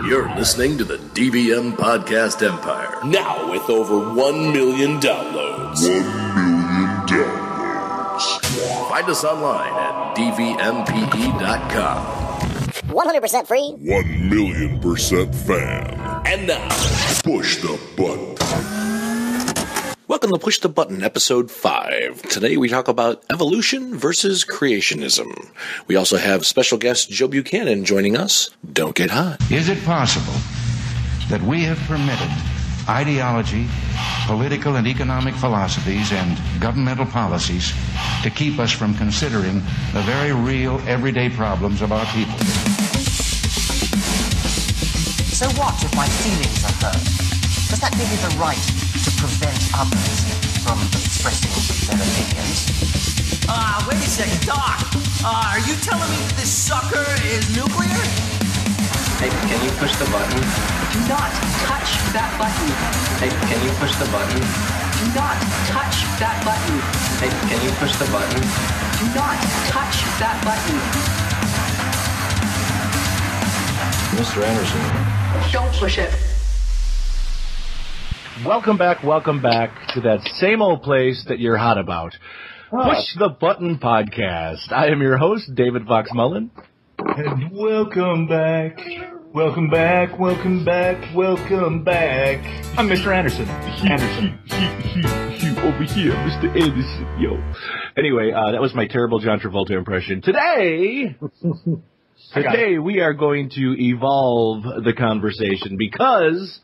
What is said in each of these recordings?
You're listening to the DVM Podcast Empire. Now with over 1 million downloads. 1 million downloads. Find us online at dvmpe.com. 100% free. 1,000,000% fan. And now, push the button. Welcome to Push the Button, Episode 5. Today we talk about evolution versus creationism. We also have special guest Joe Buchanan joining us. Don't get hot. Is it possible that we have permitted ideology, political and economic philosophies, and governmental policies to keep us from considering the very real, everyday problems of our people? So what if my feelings are hurt? Does that give me the right to prevent others from expressing their opinions? Wait a second, Doc. Are you telling me that this sucker is nuclear? Hey, can you push the button? Do not touch that button. Hey, can you push the button? Do not touch that button. Hey, can you push the button? Do not touch that button. Mr. Anderson. Don't push it. Welcome back to that same old place that you're hot about. Push the Button Podcast. I am your host, David Fox Mullen. And welcome back. I'm Mr. Anderson. Over here, Mr. Anderson, yo. Anyway, that was my terrible John Travolta impression. Today we are going to evolve the conversation because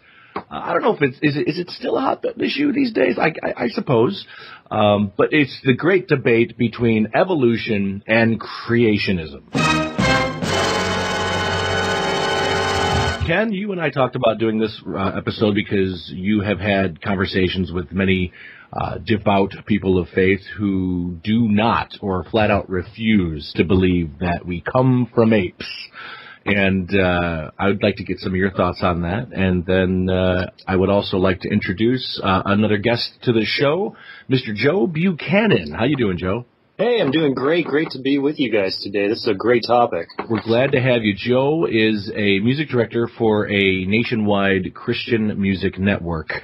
I don't know if is it still a hot button issue these days? I suppose. But it's the great debate between evolution and creationism. Ken, you and I talked about doing this episode because you have had conversations with many devout people of faith who do not or flat out refuse to believe that we come from apes. And I would like to get some of your thoughts on that. And then I would also like to introduce another guest to the show, Mr. Joe Buchanan. How you doing, Joe? Hey, I'm doing great. Great to be with you guys today. This is a great topic. We're glad to have you. Joe is a music director for a nationwide Christian music network,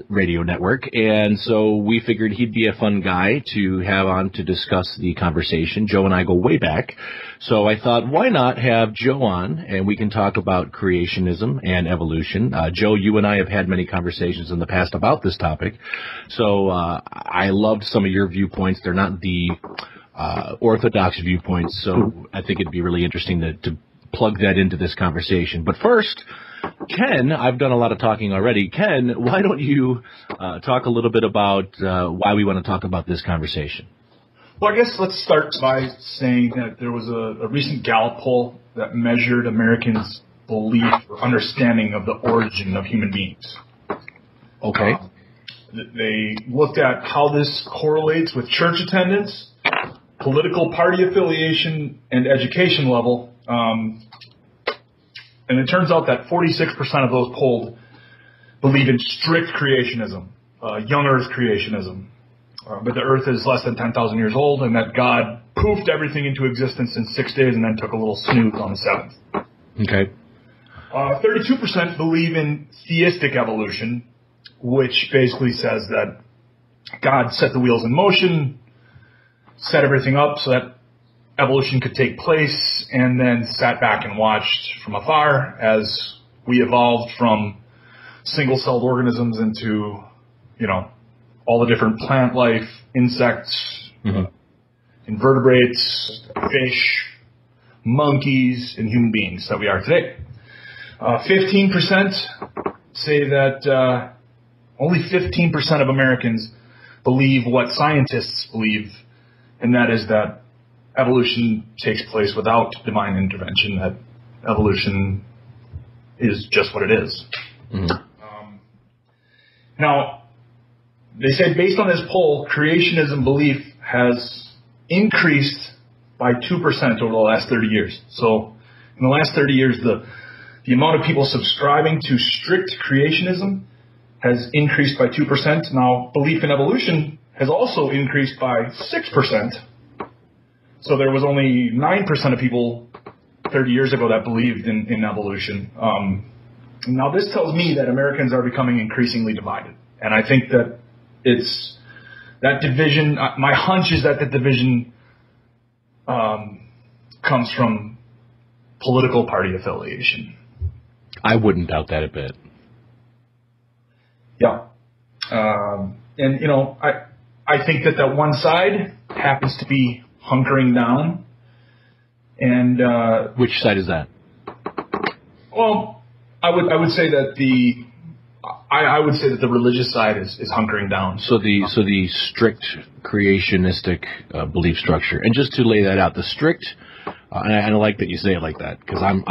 radio network. And so we figured he'd be a fun guy to have on to discuss the conversation. Joe and I go way back. So I thought, why not have Joe on, and we can talk about creationism and evolution. Joe, you and I have had many conversations in the past about this topic. So I loved some of your viewpoints. They're not the orthodox viewpoints, so I think it'd be really interesting to plug that into this conversation. But first, Ken, I've done a lot of talking already. Ken, why don't you talk a little bit about why we want to talk about this conversation? Well, I guess let's start by saying that there was a recent Gallup poll that measured Americans' belief or understanding of the origin of human beings. Okay. They looked at how this correlates with church attendance, political party affiliation, and education level. And it turns out that 46% of those polled believe in strict creationism, young earth creationism. But the earth is less than 10,000 years old, and that God poofed everything into existence in 6 days and then took a little snooze on the seventh. Okay. 32% believe in theistic evolution, which basically says that God set the wheels in motion, set everything up so that evolution could take place, and then sat back and watched from afar as we evolved from single-celled organisms into, all the different plant life, insects, invertebrates, fish, monkeys, and human beings that we are today. 15% say that only 15% of Americans believe what scientists believe, and that is that evolution takes place without divine intervention, that evolution is just what it is. Now, they said based on this poll, creationism belief has increased by 2% over the last 30 years. So in the last 30 years, the amount of people subscribing to strict creationism has increased by 2%. Now, belief in evolution has also increased by 6%. So there was only 9% of people 30 years ago that believed in evolution. Now, this tells me that Americans are becoming increasingly divided. And I think that it's that division. My hunch is that the division comes from political party affiliation. I wouldn't doubt that a bit. Yeah. And, you know, I think that one side happens to be hunkering down. And which side is that? Well, I would say that I would say that the religious side is hunkering down. So the strict creationistic belief structure, and just to lay that out, the strict, and I like that you say it like that because I'm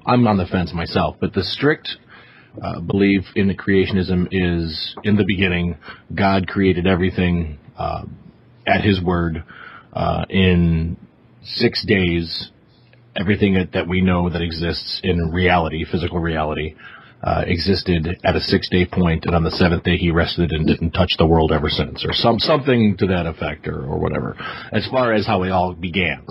on the fence myself, but the strict belief in the creationism is in the beginning God created everything at His word in 6 days. Everything that we know that exists in reality, physical reality, existed at a 6-day point, and on the 7th day He rested and didn't touch the world ever since, or something to that effect, or whatever, as far as how it all began.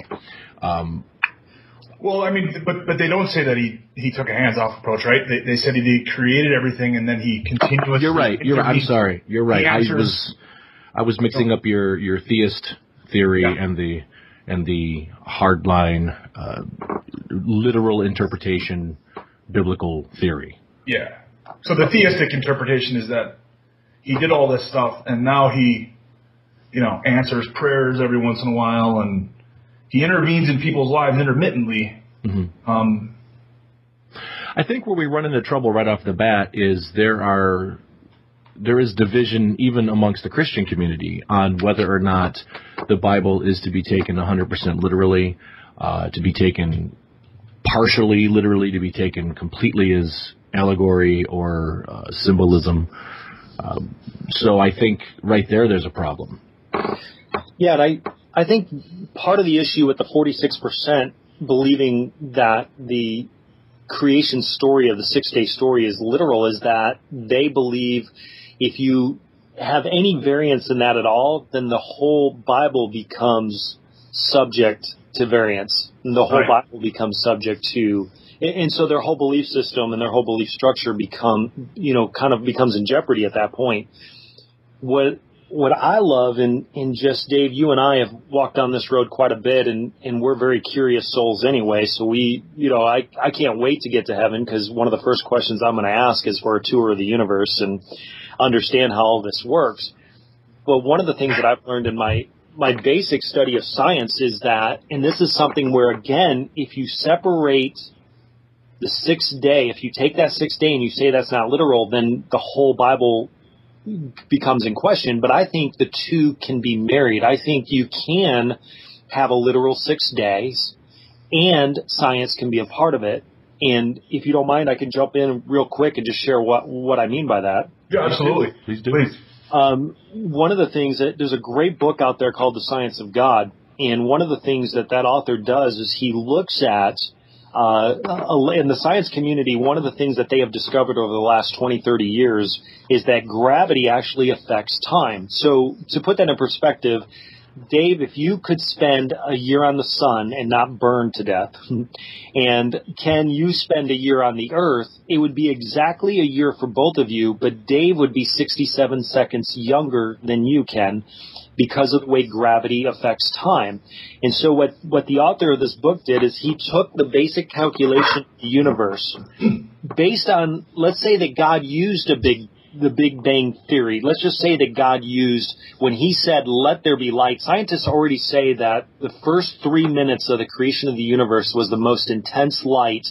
Well, I mean, but they don't say that he took a hands-off approach, right? They said he created everything and then He continuously... You're right. I'm sorry. You're right. I was mixing up your theist theory and the hardline literal interpretation biblical theory. Yeah. So the theistic interpretation is that He did all this stuff and now He, you know, answers prayers every once in a while and He intervenes in people's lives intermittently. Mm-hmm. I think where we run into trouble right off the bat is there is division even amongst the Christian community on whether or not the Bible is to be taken 100% literally, to be taken partially literally, to be taken completely as allegory or symbolism. So I think right there's a problem. Yeah, and I think part of the issue with the 46% believing that the creation story of the 6-day story is literal is that they believe if you have any variance in that at all, then the whole Bible becomes subject to variance. And the whole Bible becomes subject to, and so their whole belief system and their whole belief structure becomes in jeopardy at that point. What I love, and just Dave, you and I have walked down this road quite a bit, and we're very curious souls anyway. So I can't wait to get to heaven because one of the first questions I'm going to ask is for a tour of the universe and understand how all this works. But one of the things that I've learned in my basic study of science is that, and this is something where, again, if you separate the 6th day, if you take that 6th day and you say that's not literal, then the whole Bible becomes in question. But I think the two can be married. I think you can have a literal 6 days and science can be a part of it. And if you don't mind, I can jump in real quick and just share what I mean by that. Yeah, absolutely. Please do. One of the things there's a great book out there called The Science of God. And one of the things that author does is he looks at, in the science community, one of the things that they have discovered over the last 20, 30 years is that gravity actually affects time. So to put that in perspective, Dave, if you could spend a year on the sun and not burn to death, and Ken, you spend a year on the earth, it would be exactly a year for both of you, but Dave would be 67 seconds younger than you, Ken, because of the way gravity affects time. And so what the author of this book did is he took the basic calculation of the universe based on, let's say that God used the Big Bang Theory. Let's just say that God used, when He said, let there be light, scientists already say that the first 3 minutes of the creation of the universe was the most intense light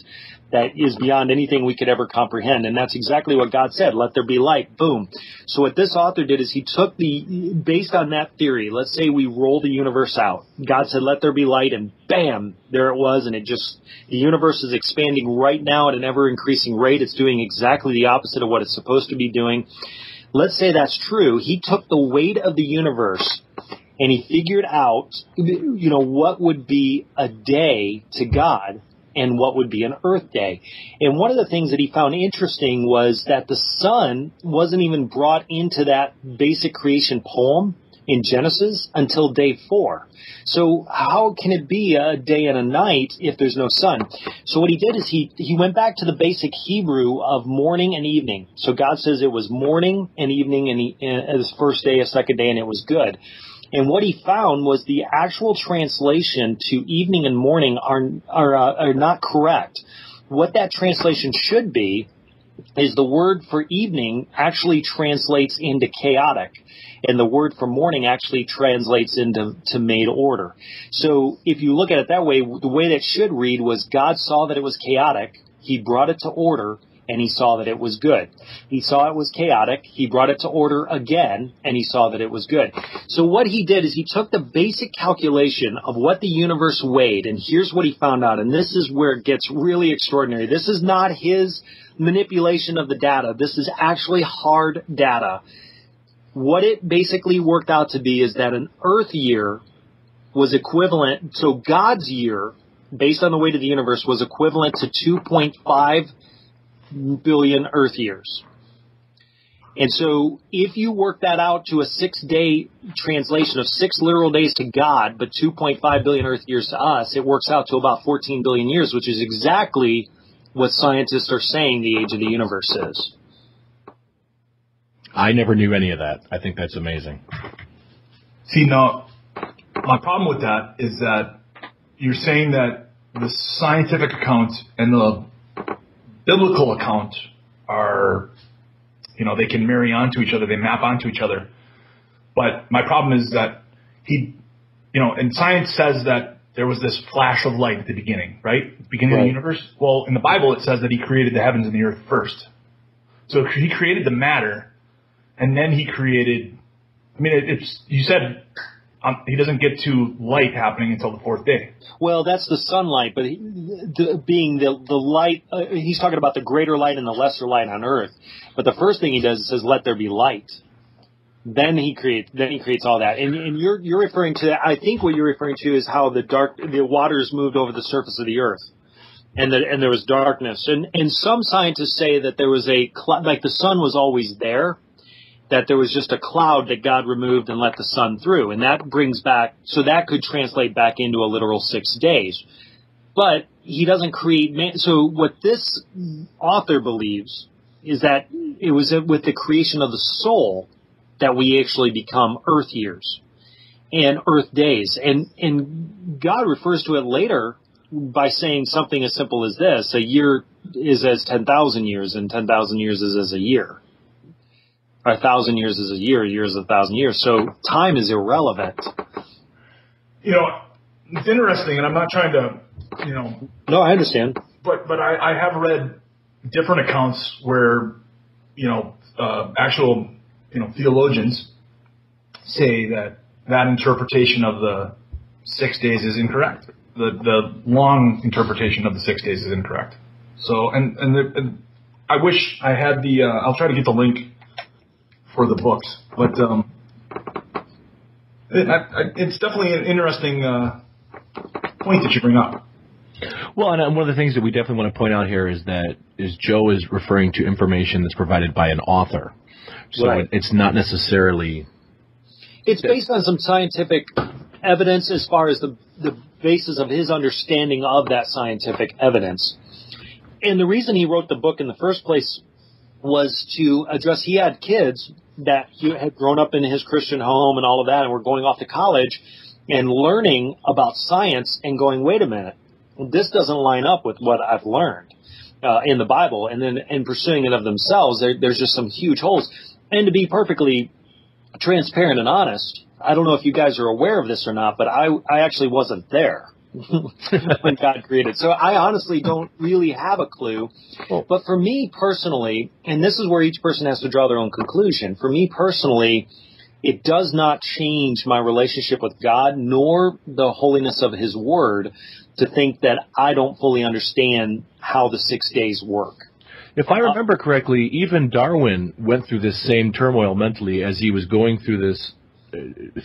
that is beyond anything we could ever comprehend. And that's exactly what God said, let there be light, boom. So what this author did is he took based on that theory, let's say we roll the universe out. God said, let there be light, and bam, there it was, and the universe is expanding right now at an ever-increasing rate. It's doing exactly the opposite of what it's supposed to be doing. Let's say that's true. He took the weight of the universe, and he figured out, what would be a day to God, and what would be an Earth day. And one of the things that he found interesting was that the sun wasn't even brought into that basic creation poem in Genesis until day 4. So how can it be a day and a night if there's no sun? So what he did is he went back to the basic Hebrew of morning and evening. So God says it was morning and evening, and his first day, a second day, and it was good. And what he found was the actual translation to evening and morning are not correct. What that translation should be is the word for evening actually translates into chaotic, and the word for morning actually translates into made order. So if you look at it that way, the way that should read was God saw that it was chaotic, he brought it to order, and he saw that it was good. He saw it was chaotic, he brought it to order again, and he saw that it was good. So what he did is he took the basic calculation of what the universe weighed, and here's what he found out, and this is where it gets really extraordinary. This is not his manipulation of the data. This is actually hard data. What it basically worked out to be is that an Earth year was equivalent, so God's year, based on the weight of the universe, was equivalent to 2.5 billion Earth years. And so if you work that out to a 6-day translation of 6 literal days to God, but 2.5 billion Earth years to us, it works out to about 14 billion years, which is exactly what scientists are saying the age of the universe is. I never knew any of that. I think that's amazing. See, now, my problem with that is that you're saying that the scientific account and the biblical account are, they can marry onto each other, they map onto each other. But my problem is that and science says that there was this flash of light at the beginning, right? Beginning of the universe. Well, in the Bible it says that he created the heavens and the earth first. So he created the matter, and then he created, you said he doesn't get to light happening until the 4th day. Well, that's the sunlight, but being the light, he's talking about the greater light and the lesser light on earth. But the first thing he does is says, let there be light. Then he creates all that. And you're referring to, I think what you're referring to is how the waters moved over the surface of the earth. And there was darkness. And some scientists say that there was like the sun was always there, that there was just a cloud that God removed and let the sun through. And that brings back, so that could translate back into a literal 6 days. But he doesn't create, so what this author believes is that it was with the creation of the soul that we actually become earth years and earth days. And God refers to it later by saying something as simple as this: a year is as 10,000 years, and 10,000 years is as a year. 1,000 years is a year is 1,000 years. So time is irrelevant. It's interesting, and I'm not trying to, No, I understand. But I have read different accounts where, actual, theologians say that interpretation of the 6 days is incorrect. The long interpretation of the 6 days is incorrect. So, and I wish I had I'll try to get the link for the books, but it's definitely an interesting point that you bring up. Well, and one of the things that we definitely want to point out here is Joe is referring to information that's provided by an author. So right. It's not necessarily... It's based on some scientific evidence as far as the basis of his understanding of that scientific evidence. And the reason he wrote the book in the first place was to address, he had kids that he had grown up in his Christian home and all of that and were going off to college and learning about science and going, wait a minute, this doesn't line up with what I've learned in the Bible. And then in pursuing it of themselves, there's just some huge holes. And to be perfectly transparent and honest, I don't know if you guys are aware of this or not, but I actually wasn't there when God created. So I honestly don't really have a clue. But for me personally, and this is where each person has to draw their own conclusion, for me personally, it does not change my relationship with God nor the holiness of his word to think that I don't fully understand how the 6 days work. If I remember correctly, even Darwin went through this same turmoil mentally as he was going through this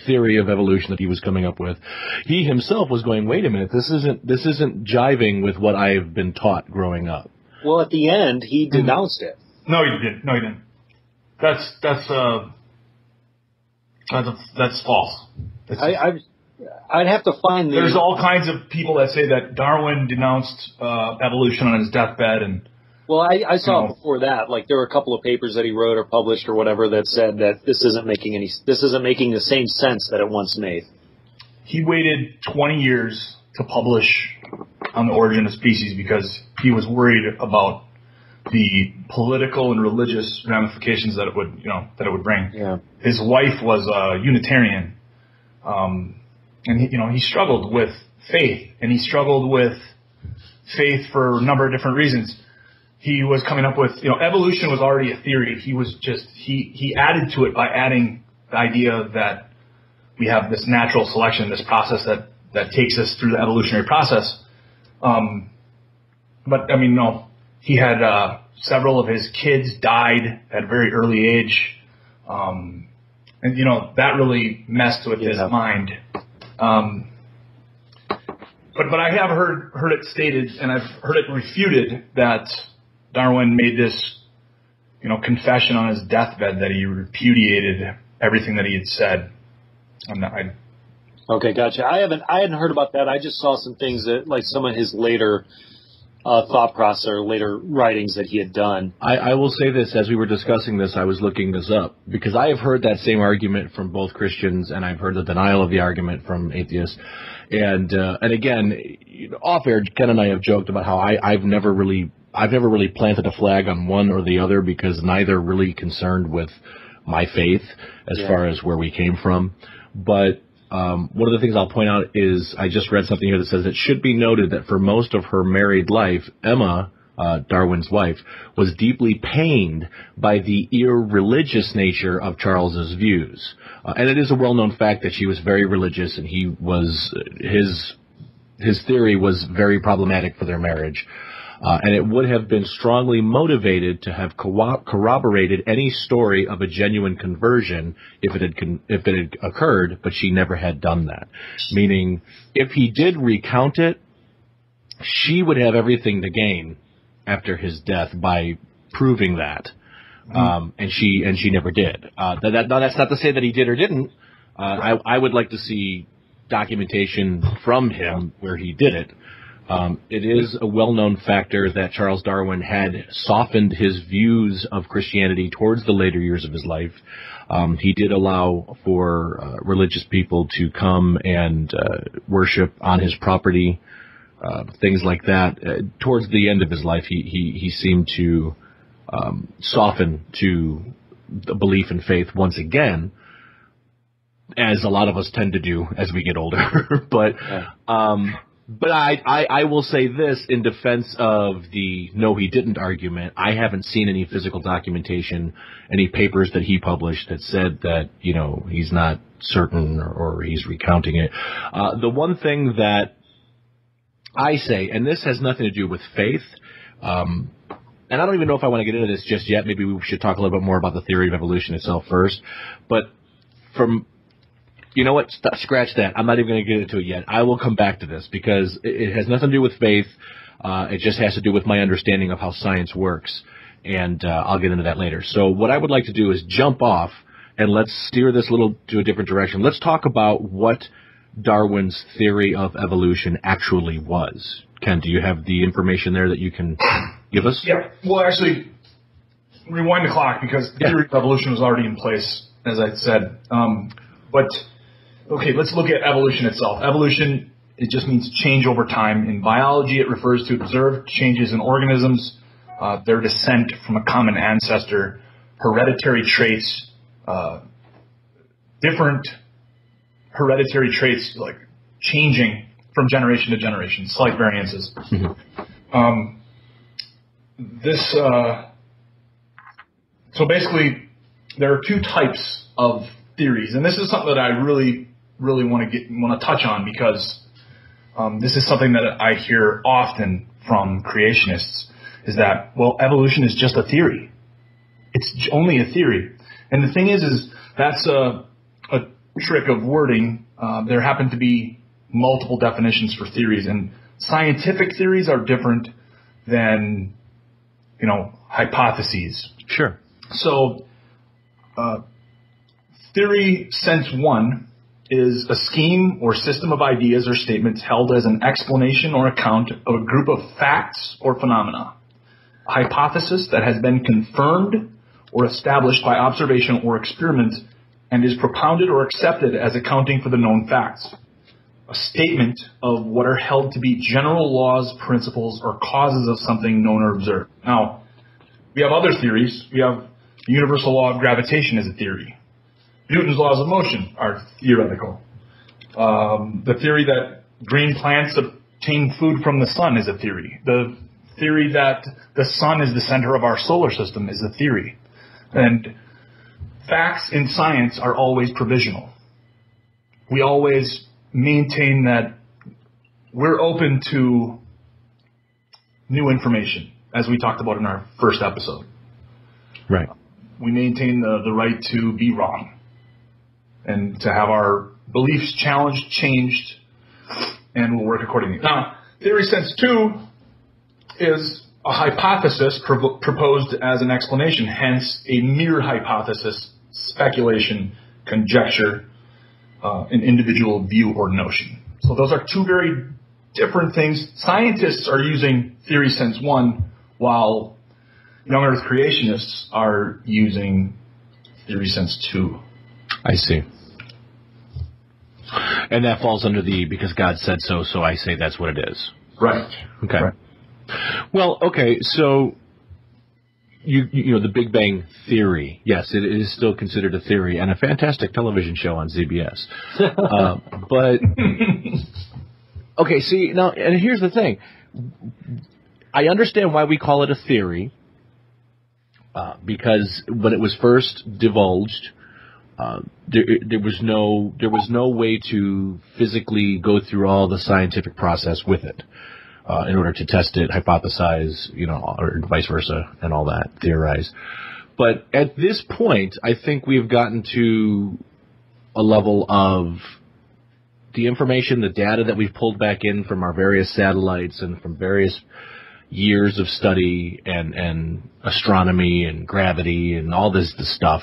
theory of evolution that he was coming up with. He himself was going, wait a minute, this isn't jiving with what I've been taught growing up. Well, at the end, he denounced it. No, he didn't. That's That's false. I'd have to find There's all kinds of people that say that Darwin denounced evolution on his deathbed, and well, I saw before that, like there were a couple of papers that he wrote or published or whatever that said that this isn't making the same sense that it once made. He waited 20 years to publish on the origin of species because he was worried about the political and religious ramifications that it would bring. Yeah. His wife was a Unitarian, and he struggled with faith, and he struggled with faith for a number of different reasons. He was coming up with, evolution was already a theory. He added to it by adding the idea that we have this natural selection, this process that takes us through the evolutionary process. He had several of his kids died at a very early age. And that really messed with his mind. But I have heard it stated, and I've heard it refuted, that Darwin made this, confession on his deathbed that he repudiated everything that he had said. Okay, gotcha. I hadn't heard about that. I just saw some things that, like some of his later thought process or later writings that he had done. I will say this, as we were discussing this, I was looking this up, because I have heard that same argument from both Christians, and I've heard the denial of the argument from atheists. And again, off air, Ken and I have joked about how I've never really planted a flag on one or the other, because neither really concerned with my faith as far as where we came from. But one of the things I'll point out is I just read something here that says it should be noted that for most of her married life, Emma, Darwin's wife, was deeply pained by the irreligious nature of Charles's views. And it is a well-known fact that she was very religious, and his theory was very problematic for their marriage. And it would have been strongly motivated to have corroborated any story of a genuine conversion if it had occurred, but she never had done that. Meaning, if he did recount it, she would have everything to gain after his death by proving that. And she never did. That's not to say that he did or didn't. I would like to see documentation from him where he did it. It is a well-known factor that Charles Darwin had softened his views of Christianity towards the later years of his life. He did allow for religious people to come and worship on his property, things like that. Towards the end of his life, he seemed to soften to the belief in faith once again, as a lot of us tend to do as we get older. But I will say this in defense of the no he didn't argument. I haven't seen any physical documentation, any papers that he published that said that, he's not certain or he's recounting it. The one thing that I say, and this has nothing to do with faith, and I don't even know if I want to get into this just yet. Maybe we should talk a little bit more about the theory of evolution itself first. But you know what? Scratch that. I'm not even going to get into it yet. I will come back to this because it has nothing to do with faith. It just has to do with my understanding of how science works. And I'll get into that later. So what I would like to do is jump off and let's steer this to a different direction. Let's talk about what Darwin's theory of evolution actually was. Ken, do you have the information there that you can give us? Yeah. Well, actually, rewind the clock because the theory of evolution was already in place, as I said. Okay, let's look at evolution itself. Evolution, it just means change over time. In biology, it refers to observed changes in organisms, their descent from a common ancestor, hereditary traits, different hereditary traits like changing from generation to generation, slight variances. Mm-hmm. So basically, there are two types of theories, and this is something that I really want to touch on because this is something that I hear often from creationists, is that, well, evolution is just a theory. It's only a theory. And the thing is that's a trick of wording. There happen to be multiple definitions for theories, and scientific theories are different than, hypotheses. Sure. So Theory sense 1 is a scheme or system of ideas or statements held as an explanation or account of a group of facts or phenomena. A hypothesis that has been confirmed or established by observation or experiment and is propounded or accepted as accounting for the known facts. A statement of what are held to be general laws, principles, or causes of something known or observed. Now, we have other theories. We have the universal law of gravitation as a theory. Newton's laws of motion are theoretical. The theory that green plants obtain food from the sun is a theory. The theory that the sun is the center of our solar system is a theory. And facts in science are always provisional. We always maintain that we're open to new information, as we talked about in our first episode. Right. We maintain the right to be wrong and to have our beliefs challenged, changed, and we'll work accordingly. Now, theory sense 2 is a hypothesis proposed as an explanation, hence a mere hypothesis, speculation, conjecture, an individual view or notion. So those are two very different things. Scientists are using theory sense 1, while young Earth creationists are using theory sense 2. I see. And that falls under the because God said so, so I say that's what it is. Right. Okay. Right. Well, okay, so you know the Big Bang Theory. Yes, it is still considered a theory and a fantastic television show on ZBS. But okay, see now, and here's the thing. I understand why we call it a theory, because when it was first divulged, there was no way to physically go through all the scientific process with it in order to test it, hypothesize, or vice versa, and all that, theorize. But at this point, I think we've gotten to a level of the information, the data that we've pulled back in from our various satellites and from various years of study and astronomy and gravity and all this stuff.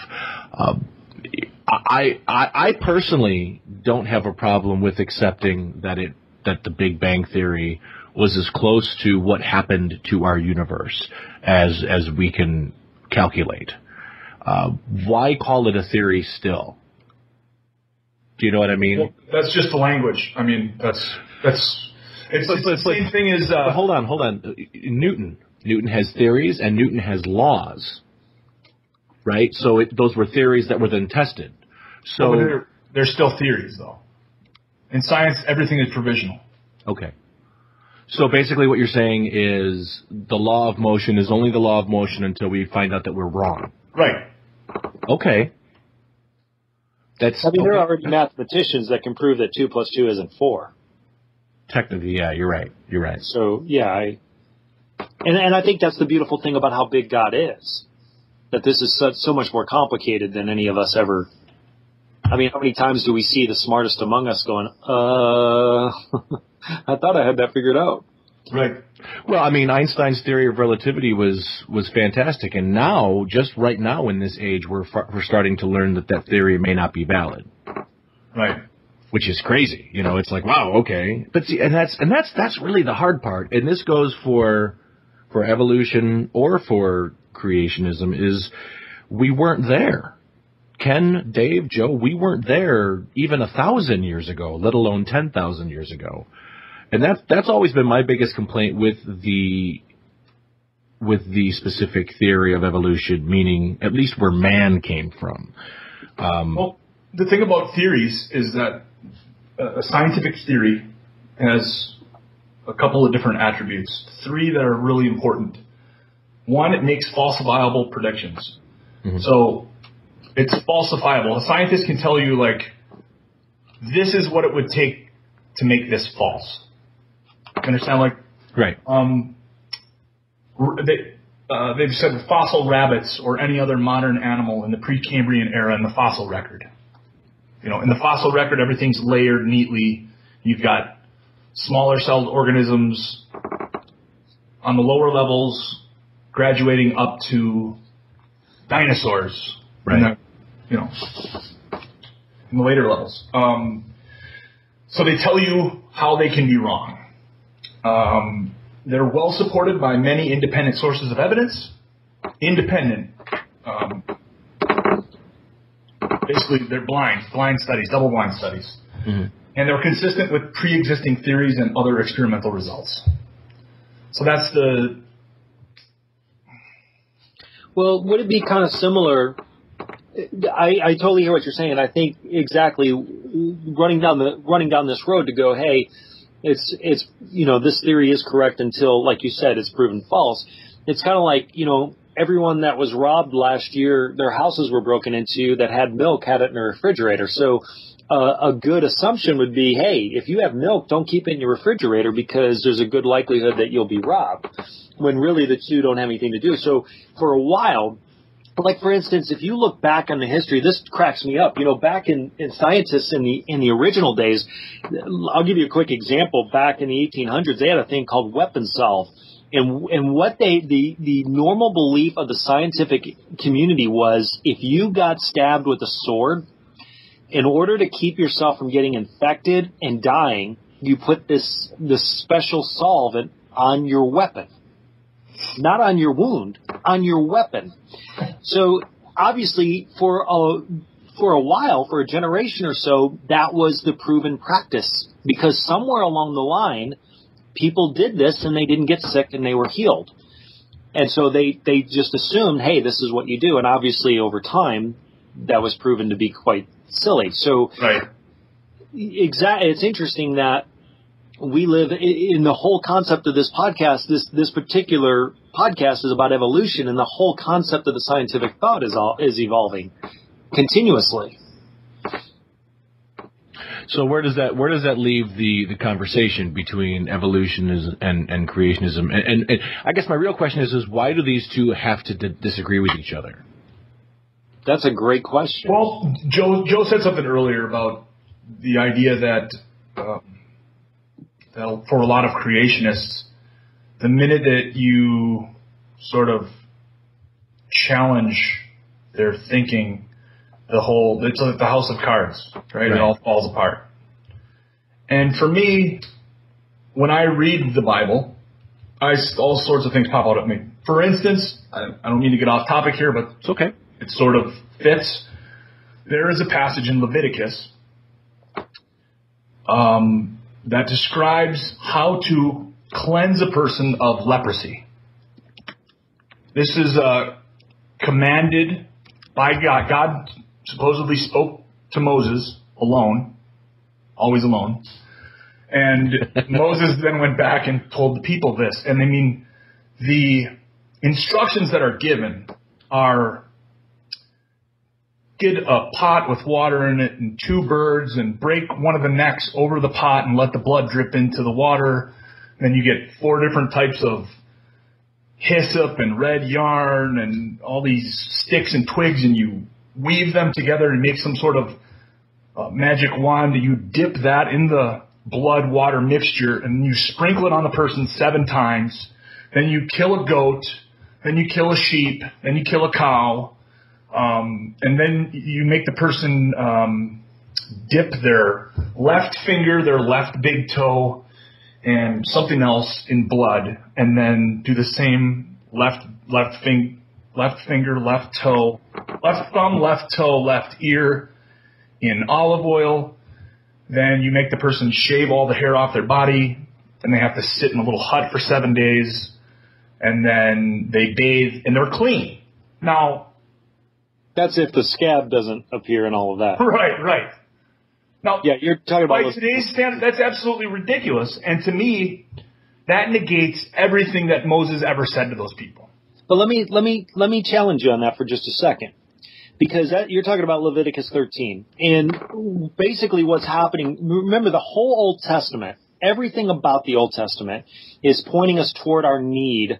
I personally don't have a problem with accepting that the Big Bang Theory was as close to what happened to our universe as we can calculate. Why call it a theory still? Do you know what I mean? Well, that's just the language. I mean, it's the same thing as... But hold on. Newton has theories and Newton has laws, right? So those were theories that were then tested. So they're still theories, though. In science, everything is provisional. Okay. So basically what you're saying is the law of motion is only the law of motion until we find out that we're wrong. Right. Okay. There are already mathematicians that can prove that 2 + 2 isn't 4. Technically, yeah, you're right. So, yeah, and I think that's the beautiful thing about how big God is. That this is so much more complicated than any of us ever... I mean, how many times do we see the smartest among us going, I thought I had that figured out. Right. Well, I mean, Einstein's theory of relativity was fantastic, and now, just right now in this age, we're starting to learn that theory may not be valid. Right. Which is crazy. It's like, wow, okay. But see, and that's really the hard part. And this goes for evolution or for creationism, is we weren't there. Ken, Dave, Joe, we weren't there even 1,000 years ago, let alone 10,000 years ago. And that's always been my biggest complaint with the specific theory of evolution, meaning at least where man came from. Well, the thing about theories is that a scientific theory has a couple of different attributes, 3 that are really important. One, it makes falsifiable predictions. Mm-hmm. So it's falsifiable. A scientist can tell you, this is what it would take to make this false. You understand? Right. They've said fossil rabbits or any other modern animal in the Precambrian era in the fossil record. In the fossil record, everything's layered neatly. You've got smaller celled organisms on the lower levels graduating up to dinosaurs. Right. And in the later levels. So they tell you how they can be wrong. They're well supported by many independent sources of evidence. Independent. Basically, they're blind studies, double-blind studies. Mm-hmm. And they're consistent with pre-existing theories and other experimental results. So that's the... Well, would it be kind of similar... I totally hear what you're saying. I think exactly running down this road to go, hey, it's this theory is correct until, like you said, it's proven false. It's kind of like, everyone that was robbed last year, their houses were broken into that had milk, had it in a refrigerator. So a good assumption would be, hey, if you have milk, don't keep it in your refrigerator because there's a good likelihood that you'll be robbed, when really the two don't have anything to do. So for a while, like for instance, if you look back on the history, this cracks me up. Back in scientists in the original days, I'll give you a quick example. Back in the 1800s, they had a thing called weapon salve. And what the normal belief of the scientific community was, if you got stabbed with a sword, in order to keep yourself from getting infected and dying, you put this special solvent on your weapon. Not on your wound, on your weapon. So obviously for a while, for a generation or so, that was the proven practice, because somewhere along the line, people did this and they didn't get sick and they were healed. And so they just assumed, hey, this is what you do. And obviously over time, that was proven to be quite silly. So right. It's interesting that we live in the whole concept of this podcast. This particular podcast is about evolution, and the whole concept of the scientific thought is evolving continuously. So where does that leave the conversation between evolution and creationism? And I guess my real question is why do these two have to disagree with each other? That's a great question. Well, Joe said something earlier about the idea that for a lot of creationists, the minute that you sort of challenge their thinking, it's like the house of cards, right? It all falls apart. And for me, when I read the Bible, all sorts of things pop out at me. For instance, I don't mean to get off topic here, but it's okay. It sort of fits. There is a passage in Leviticus that describes how to cleanse a person of leprosy. This is commanded by God. God supposedly spoke to Moses alone, always alone. And Moses then went back and told the people this. And the instructions that are given are: get a pot with water in it and 2 birds and break one of the necks over the pot and let the blood drip into the water. Then you get 4 different types of hyssop and red yarn and all these sticks and twigs, and you weave them together and make some sort of magic wand. You dip that in the blood-water mixture and you sprinkle it on the person 7 times. Then you kill a goat. Then you kill a sheep. Then you kill a cow. And then you make the person dip their left finger, their left big toe, and something else in blood, and then do the same left finger, left toe, left thumb, left toe, left ear in olive oil. Then you make the person shave all the hair off their body, and they have to sit in a little hut for 7 days, and then they bathe, and they're clean. Now, that's if the scab doesn't appear and all of that. Right. Now, yeah, you're talking about by today's standard, that's absolutely ridiculous. And to me, that negates everything that Moses ever said to those people. But let me challenge you on that for just a second, because you're talking about Leviticus 13, and basically what's happening. Remember, the whole Old Testament, everything about the Old Testament is pointing us toward our need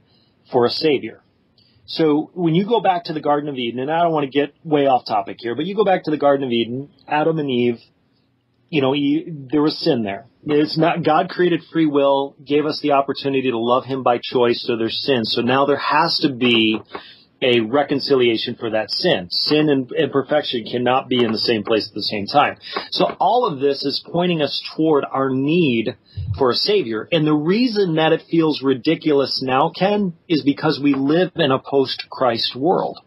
for a Savior. So when you go back to the Garden of Eden, and I don't want to get way off topic here, but you go back to the Garden of Eden, Adam and Eve, there was sin there. It's not, God created free will, gave us the opportunity to love him by choice, so there's sin. So now there has to be a reconciliation for that sin. Sin and perfection cannot be in the same place at the same time. So all of this is pointing us toward our need for a Savior. And the reason that it feels ridiculous now, Ken, is because we live in a post-Christ world.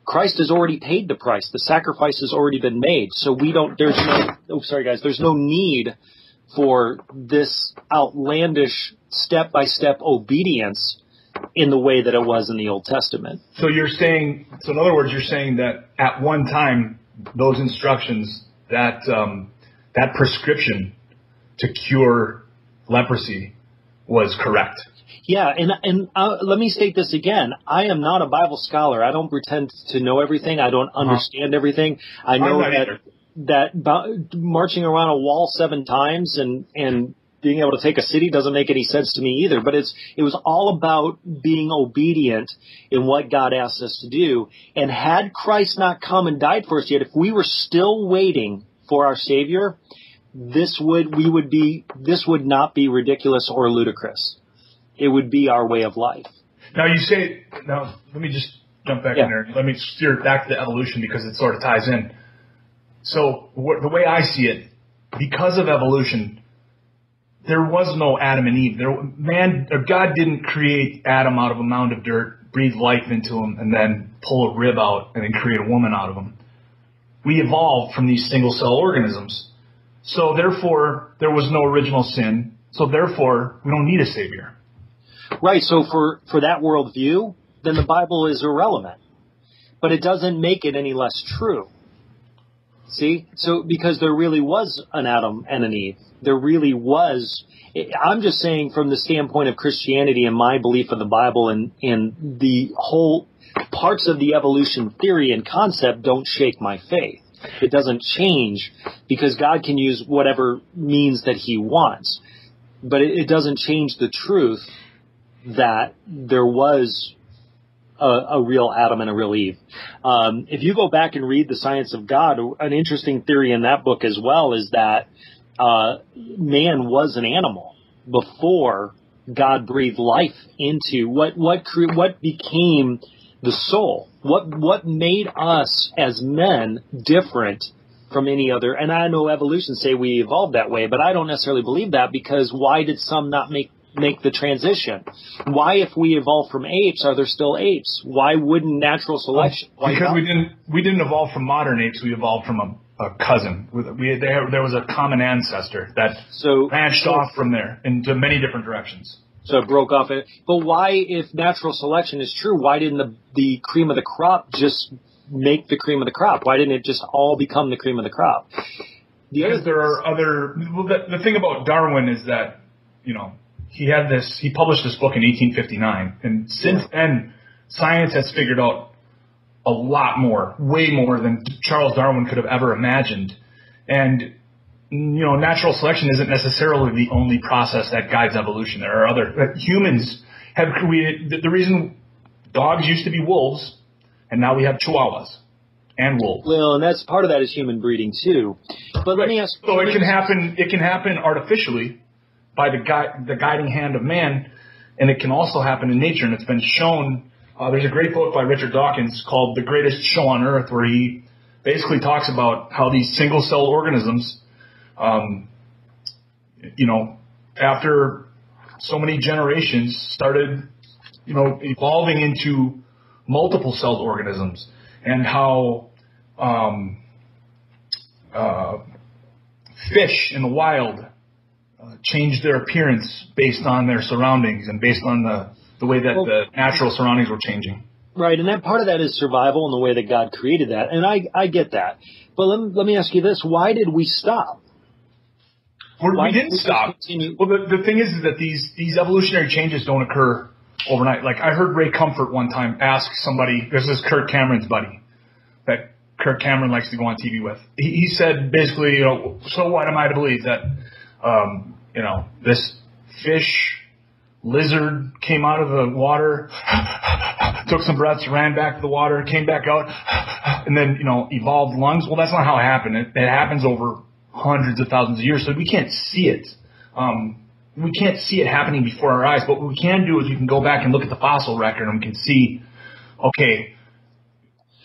Christ has already paid the price. The sacrifice has already been made. So there's no need for this outlandish step-by-step obedience in the way that it was in the Old Testament. So in other words, you're saying that at one time, those instructions, that prescription to cure leprosy was correct. Yeah, and let me state this again. I am not a Bible scholar. I don't pretend to know everything. I don't understand everything. I know that marching around a wall 7 times and being able to take a city doesn't make any sense to me either. But it was all about being obedient in what God asked us to do. And had Christ not come and died for us yet, if we were still waiting for our Savior, this would not be ridiculous or ludicrous. It would be our way of life. Now let me just jump back in there. Let me steer back to the evolution because it sort of ties in. So the way I see it, because of evolution, there was no Adam and Eve. God didn't create Adam out of a mound of dirt, breathe life into him, and then pull a rib out and then create a woman out of him. We evolved from these single-cell organisms. So therefore, there was no original sin. So therefore, we don't need a Savior. Right, so for that worldview, then the Bible is irrelevant. But it doesn't make it any less true. See? So, because there really was an Adam and an Eve. There really was. I'm just saying from the standpoint of Christianity and my belief of the Bible and the whole parts of the evolution theory and concept don't shake my faith. It doesn't change because God can use whatever means that he wants. But it doesn't change the truth that there was a real Adam and a real Eve. If you go back and read The Science of God, an interesting theory in that book as well is that man was an animal before God breathed life into what became the soul. What made us as men different from any other? And I know evolution say we evolved that way, but I don't necessarily believe that because why did some not make the transition? Why, if we evolved from apes, are there still apes? Why wouldn't natural selection? Because we didn't evolve from modern apes. We evolved from a cousin. There was a common ancestor that branched off from there into many different directions. So it broke off. But why, if natural selection is true, why didn't the cream of the crop just make the cream of the crop? Why didn't it just all become the cream of the crop? Because there are other. Well, the thing about Darwin is that he published this book in 1859, and since then, science has figured out a lot more, way more than Charles Darwin could have ever imagined. And, natural selection isn't necessarily the only process that guides evolution. There are other, humans have created, the reason dogs used to be wolves, and now we have chihuahuas and wolves. Well, and that's part of that is human breeding too. But let me ask. So it can happen artificially by the guiding hand of man, and it can also happen in nature. And it's been shown. There's a great book by Richard Dawkins called The Greatest Show on Earth, where he basically talks about how these single-cell organisms, after so many generations, started, evolving into multiple-celled organisms, and how fish in the wild changed their appearance based on their surroundings and based on the way that the natural surroundings were changing. Right, and that part of that is survival and the way that God created that, and I get that. But let me ask you this: why did we stop? We didn't stop. Well, the thing is that these evolutionary changes don't occur overnight. Like I heard Ray Comfort one time ask somebody. This is Kirk Cameron's buddy that Kirk Cameron likes to go on TV with. He said basically, so what am I to believe that this fish lizard came out of the water, took some breaths, ran back to the water, came back out, and then, evolved lungs? Well, that's not how it happened. It happens over hundreds of thousands of years, so we can't see it. We can't see it happening before our eyes, but what we can do is we can go back and look at the fossil record and we can see okay,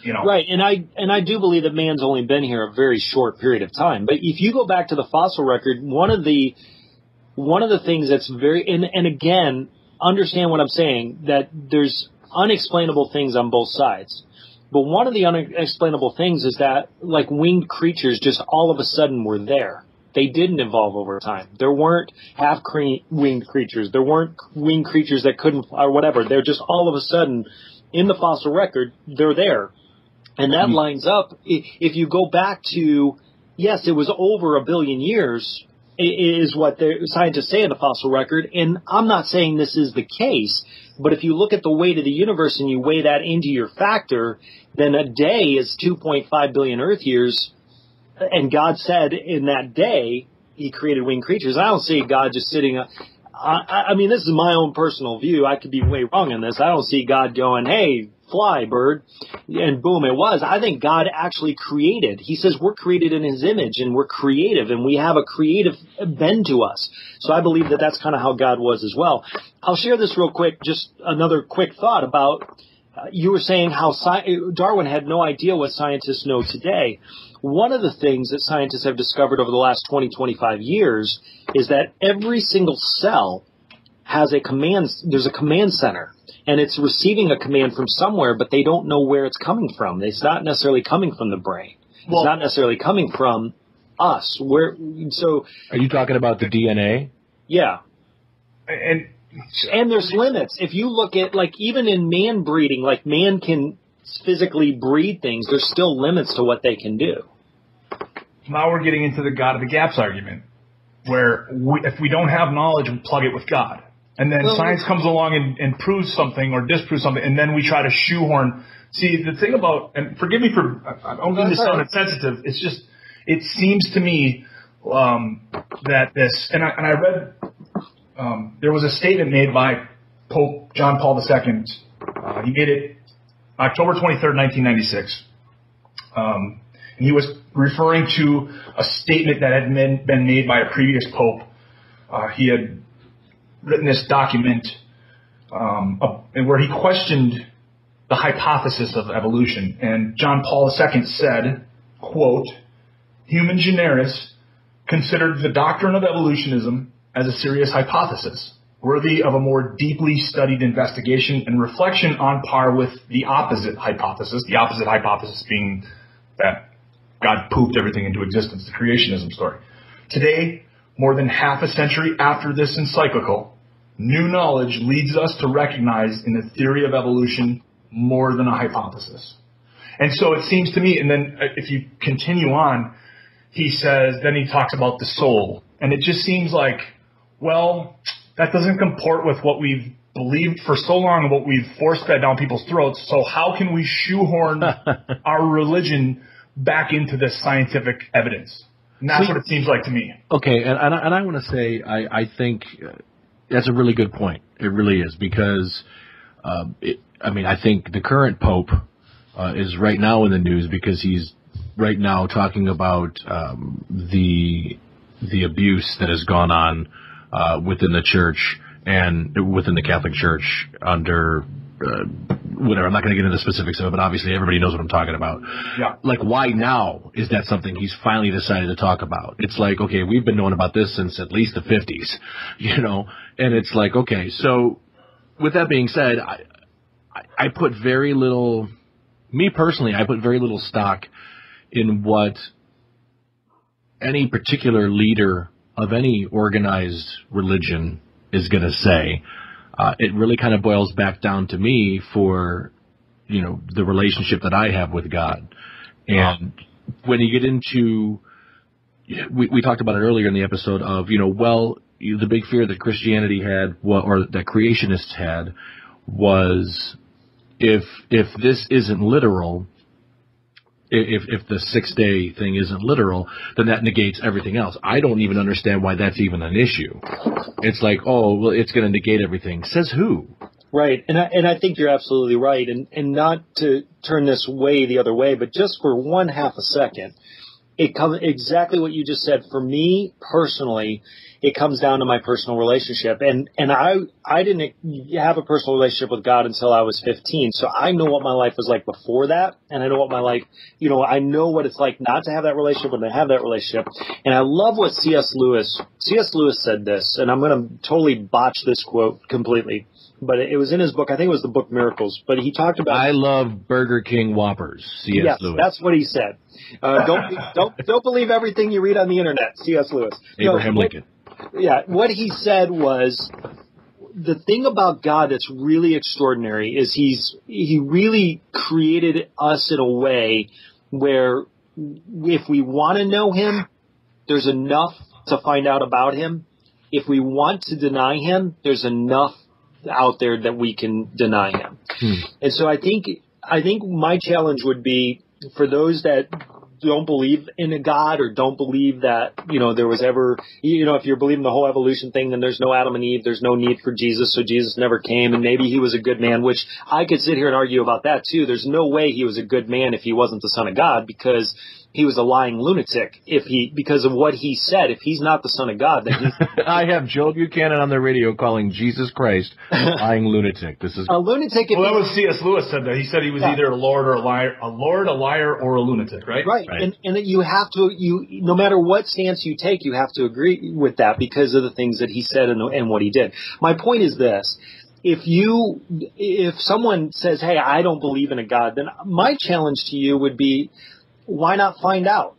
you know. Right, and I do believe that man's only been here a very short period of time. But if you go back to the fossil record, one of the things that's very, and again, understand what I'm saying, that there's unexplainable things on both sides. But one of the unexplainable things is that, like, winged creatures just all of a sudden were there. They didn't evolve over time. There weren't half-winged creatures. There weren't winged creatures that couldn't, or whatever. They're just all of a sudden, in the fossil record, they're there. And that lines up, if you go back to, yes, it was over 1 billion years, is what the scientists say in the fossil record. And I'm not saying this is the case, but if you look at the weight of the universe and you weigh that into your factor, then a day is 2.5 billion Earth years. And God said in that day, he created winged creatures. I don't see God just sitting. I mean, this is my own personal view. I could be way wrong in this. I don't see God going, hey, fly, bird, and boom, it was. I think God actually created. He says we're created in his image, and we're creative, and we have a creative bend to us. So I believe that that's kind of how God was as well. I'll share this real quick, just another quick thought about, you were saying how Darwin had no idea what scientists know today. One of the things that scientists have discovered over the last 20, 25 years is that every single cell has there's a command center, and it's receiving a command from somewhere, but they don't know where it's coming from. It's not necessarily coming from the brain. It's not necessarily coming from us. So are you talking about the DNA? Yeah. And there's limits. If you look at, like, even in man breeding, like, man can physically breed things, there's still limits to what they can do. Now we're getting into the God of the gaps argument, where if we don't have knowledge, we plug it with God. And then science comes along and proves something or disproves something, and then we try to shoehorn. See, the thing about, and forgive me for, I don't mean to sound insensitive, it's just, it seems to me that this, and I read, there was a statement made by Pope John Paul II. He made it October 23rd, 1996. And he was referring to a statement that had been made by a previous pope. He had written this document where he questioned the hypothesis of evolution. And John Paul II said, quote, "Human generis considered the doctrine of evolutionism as a serious hypothesis, worthy of a more deeply studied investigation and reflection on par with the opposite hypothesis being that God pooped everything into existence, the creationism story. Today, more than half a century after this encyclical, new knowledge leads us to recognize in the theory of evolution more than a hypothesis." And so it seems to me, and then if you continue on, then he talks about the soul. And it just seems like, well, that doesn't comport with what we've believed for so long and what we've force-fed down people's throats. So how can we shoehorn our religion back into this scientific evidence? And that's what it seems like to me. Okay, and I want to say I think that's a really good point. It really is, because I think the current Pope is right now in the news because he's right now talking about the abuse that has gone on within the church and within the Catholic Church under whatever. I'm not going to get into the specifics of it, but obviously everybody knows what I'm talking about. Yeah. Like, why now is that something he's finally decided to talk about? It's like, okay, we've been knowing about this since at least the 50s, and it's like, okay, so with that being said, I put very little, me personally, I put very little stock in what any particular leader of any organized religion is going to say. It really kind of boils back down to me for, the relationship that I have with God. And when you get into, we talked about it earlier in the episode of, the big fear that Christianity had, or that creationists had, was if this isn't literal, if the 6-day thing isn't literal, then that negates everything else. I don't even understand why that's even an issue. It's like, oh, well, it's going to negate everything. Says who? Right, and I think you're absolutely right, and not to turn this way the other way, but just for 1/2 a second, it comes exactly what you just said. For me personally, it comes down to my personal relationship. And I didn't have a personal relationship with God until I was 15. So I know what my life was like before that. And I know what my life, I know what it's like not to have that relationship when I have that relationship. And I love what C.S. Lewis said this, and I'm going to totally botch this quote completely. But it was in his book. I think it was the book Miracles. But he talked about. I love Burger King Whoppers. C.S. Lewis. That's what he said. Don't believe everything you read on the internet. C.S. Lewis. Abraham Lincoln. Yeah, what he said was the thing about God that's really extraordinary is he really created us in a way where if we want to know him, there's enough to find out about him. If we want to deny him, there's enough out there that we can deny him. And so I think my challenge would be for those that don't believe in a God or don't believe that, there was ever, if you're believing the whole evolution thing, then there's no Adam and Eve, there's no need for Jesus, so Jesus never came, and maybe he was a good man, which I could sit here and argue about that too. There's no way he was a good man if he wasn't the Son of God, because he was a lying lunatic because of what he said. If he's not the Son of God, then he's I have Joe Buchanan on the radio calling Jesus Christ a lying lunatic. This is a lunatic. Well, that was C.S. Lewis said that. He said he was either a lord or a liar, a liar, or a lunatic, right? Right. And that you have to, no matter what stance you take, you have to agree with that because of the things that he said and what he did. My point is this. If someone says, hey, I don't believe in a God, then my challenge to you would be, why not find out?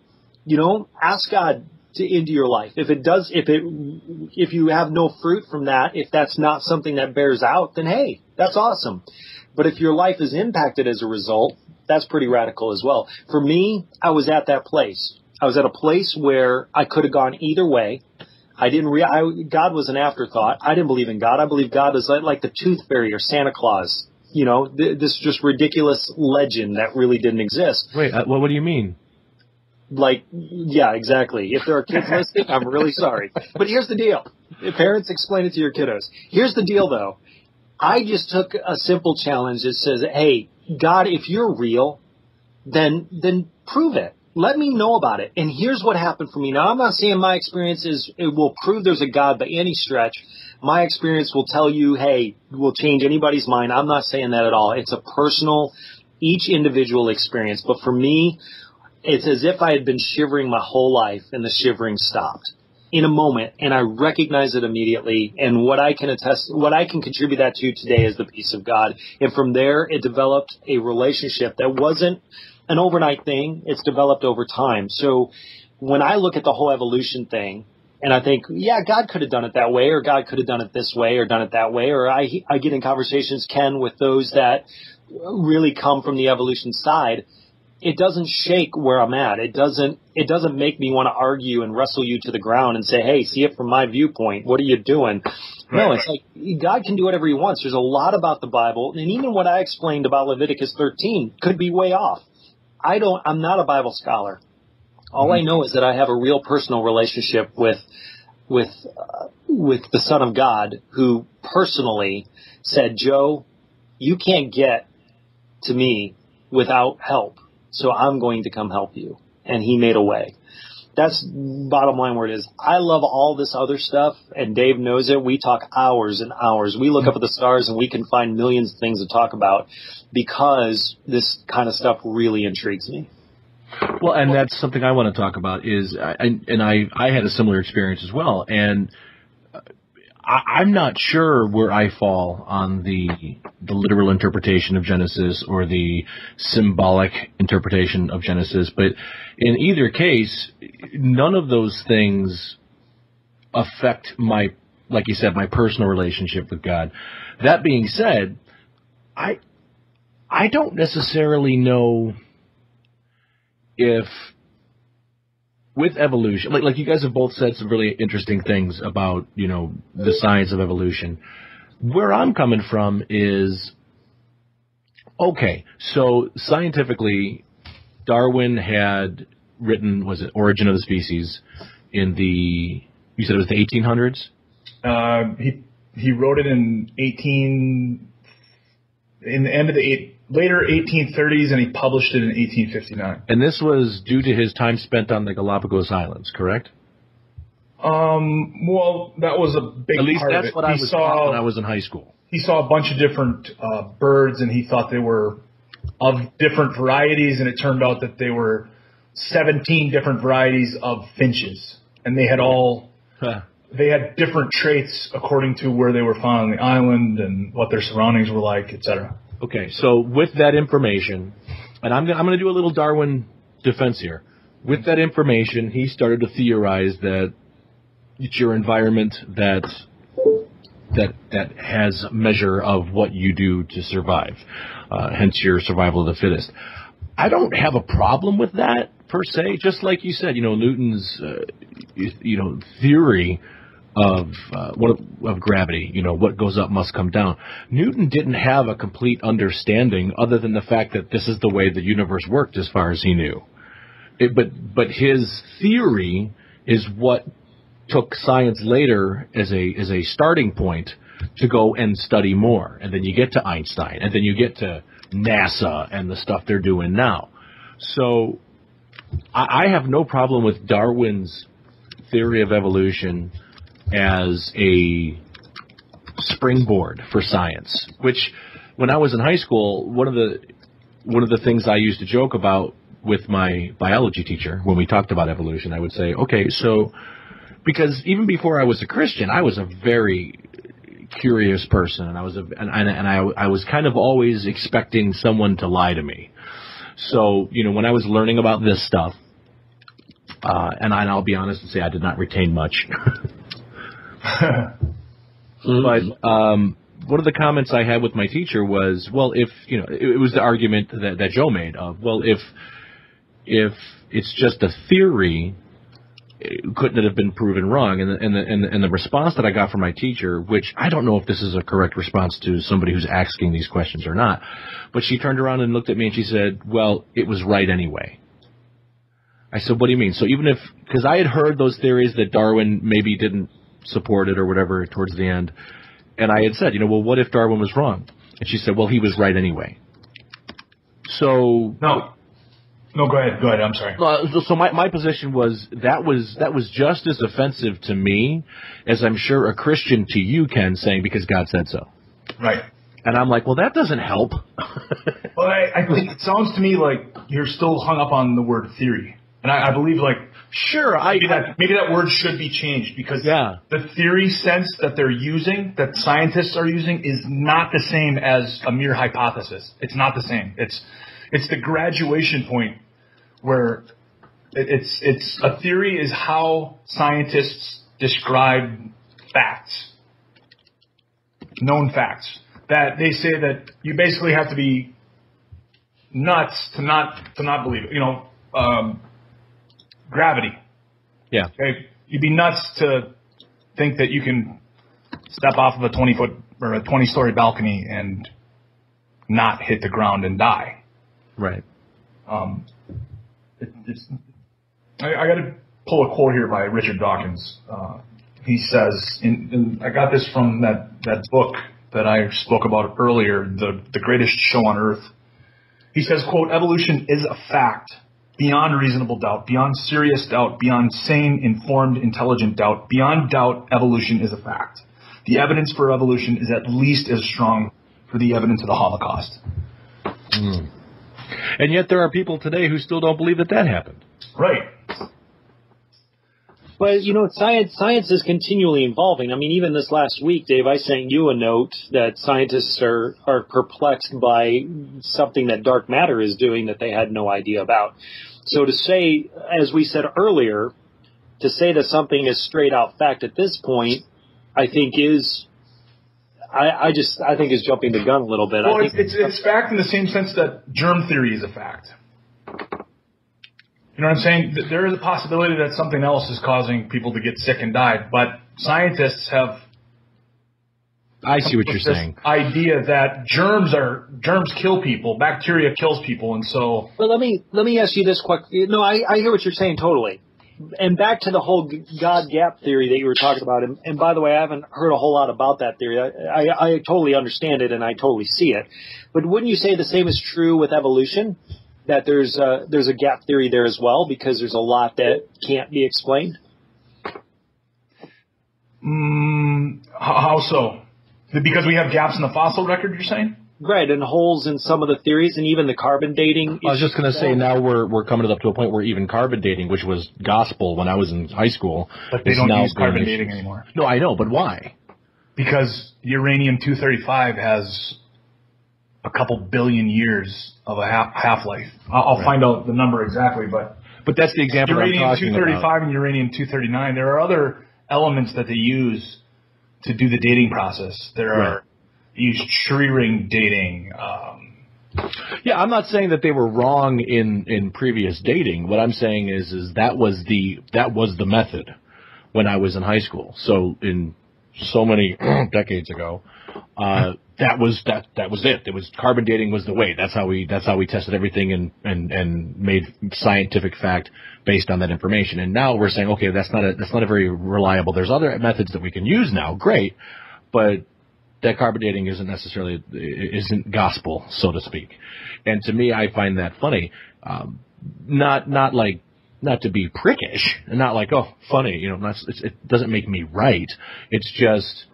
Ask God into your life. If you have no fruit from that, if that's not something that bears out, then hey, that's awesome. But if your life is impacted as a result, that's pretty radical as well. For me, I was at that place. I was at a place where I could have gone either way. God was an afterthought. I didn't believe in God. I believe God is like the tooth fairy or Santa Claus. This just ridiculous legend that really didn't exist. Wait, what do you mean? Yeah, exactly. If there are kids listening, I'm really sorry. But here's the deal. Parents, explain it to your kiddos. Here's the deal, though. I just took a simple challenge that says, hey, God, if you're real, then prove it. Let me know about it. And here's what happened for me. Now, I'm not saying my experience it will prove there's a God by any stretch. My experience will tell you, hey, will change anybody's mind. I'm not saying that at all. It's a personal, each individual experience. But for me, it's as if I had been shivering my whole life and the shivering stopped in a moment. And I recognize it immediately. And what I can contribute that to today is the peace of God. And from there, it developed a relationship that wasn't an overnight thing. It's developed over time. So when I look at the whole evolution thing, and I think, yeah, God could have done it that way, or God could have done it this way, or done it that way, or I get in conversations, Ken, with those that really come from the evolution side. It doesn't shake where I'm at. It doesn't make me want to argue and wrestle you to the ground and say, hey, see it from my viewpoint. What are you doing? Right. No, it's like God can do whatever he wants. There's a lot about the Bible, and even what I explained about Leviticus 13 could be way off. I'm not a Bible scholar. All I know is that I have a real personal relationship with the Son of God, who personally said, Joe, you can't get to me without help, so I'm going to come help you. And he made a way. That's bottom line where it is. I love all this other stuff, and Dave knows it. We talk hours and hours. We look up at the stars, and we can find millions of things to talk about because this kind of stuff really intrigues me. Well, and that's something I want to talk about is, I had a similar experience as well, and I'm not sure where I fall on the literal interpretation of Genesis or the symbolic interpretation of Genesis, but in either case, none of those things affect like you said, my personal relationship with God. That being said, I don't necessarily know if with evolution, like you guys have both said some really interesting things about, the science of evolution. Where I'm coming from is, okay, so scientifically, Darwin had written, was it Origin of the Species you said it was the 1800s? He wrote it in the end of the later 1830s, and he published it in 1859. And this was due to his time spent on the Galapagos Islands, correct? Well, that was a big part of it. At least that's what I was taught when I was in high school. He saw a bunch of different birds, and he thought they were of different varieties, and it turned out that they were 17 different varieties of finches, and they had they had different traits according to where they were found on the island and what their surroundings were like, etc. Okay, so with that information, and I'm going to do a little Darwin defense here. With that information, he started to theorize that it's your environment that has measure of what you do to survive, hence your survival of the fittest. I don't have a problem with that per se. Just like you said, Newton's theory of gravity, what goes up must come down. Newton didn't have a complete understanding other than the fact that this is the way the universe worked as far as he knew. But his theory is what took science later as a starting point to go and study more. And then you get to Einstein, and then you get to NASA and the stuff they're doing now. So I have no problem with Darwin's theory of evolution as a springboard for science, which when I was in high school, one of the things I used to joke about with my biology teacher when we talked about evolution, I would say, okay, so because even before I was a Christian, I was a very curious person, and I was kind of always expecting someone to lie to me. So, when I was learning about this stuff, and I'll be honest and say I did not retain much. But one of the comments I had with my teacher was, well, if, it was the argument that Joe made of, well, if it's just a theory, couldn't it have been proven wrong? And the response that I got from my teacher, which I don't know if this is a correct response to somebody who's asking these questions or not, but she turned around and looked at me and she said, well, it was right anyway. I said, what do you mean? So even because I had heard those theories that Darwin maybe didn't support it or whatever towards the end, and I had said, well, what if Darwin was wrong? And she said, well, he was right anyway. So No, go ahead. I'm sorry. So my position was that was just as offensive to me as I'm sure a Christian to you, Ken, saying because God said so. Right. And I'm like, well, that doesn't help. Well, I think it sounds to me like you're still hung up on the word theory, and I believe sure, maybe that word should be changed because the theory sense that they're using, that scientists are using, is not the same as a mere hypothesis. It's not the same. It's the graduation point where it's a theory is how scientists describe facts, known facts, that they say that you basically have to be nuts to not believe it. Gravity. Yeah. Okay. You'd be nuts to think that you can step off of a 20-foot or a 20-story balcony and not hit the ground and die. Right. I got to pull a quote here by Richard Dawkins. He says, and I got this from that book that I spoke about earlier, The Greatest Show on Earth. He says, quote, evolution is a fact beyond reasonable doubt, beyond serious doubt, beyond sane, informed, intelligent doubt. Beyond doubt, evolution is a fact. The evidence for evolution is at least as strong for the evidence of the Holocaust. Mm. And yet there are people today who still don't believe that happened. Right. But, science is continually evolving. I mean, even this last week, Dave, I sent you a note that scientists are perplexed by something that dark matter is doing that they had no idea about. So to say, as we said earlier, to say that something is straight out fact at this point, I think is... I think is jumping the gun a little bit. Well, it's fact in the same sense that germ theory is a fact. You know what I'm saying? There is a possibility that something else is causing people to get sick and die, but scientists have... I see what you're saying. Idea that germs kill people, bacteria kills people, and so... Well, let me ask you this question. No, I hear what you're saying totally. And back to the whole God gap theory that you were talking about. And by the way, I haven't heard a whole lot about that theory. I totally understand it and I totally see it. But wouldn't you say the same is true with evolution? That there's a gap theory there as well, because there's a lot that can't be explained? How so? Because we have gaps in the fossil record, you're saying? Right, and holes in some of the theories, and even the carbon dating. I was just going to say, now we're coming up to a point where even carbon dating, which was gospel when I was in high school, but they don't use carbon dating anymore. No, I know, but why? Because uranium-235 has a couple billion years of a half-life. I'll find out the number exactly, but that's the example I'm talking about. Uranium-235 and uranium-239. There are other elements that they use to do the dating process. Use tree ring dating. Yeah, I'm not saying that they were wrong in previous dating. What I'm saying is that was the method when I was in high school. So in so many decades ago, that was it. It was carbon dating was the way. That's how we tested everything and made scientific fact based on that information. And now we're saying, okay, that's not a very reliable. There's other methods that we can use now. Great, but that carbon dating isn't gospel, so to speak. And to me, I find that funny. Not to be prickish, and not like, oh, funny, it doesn't make me right. It's just,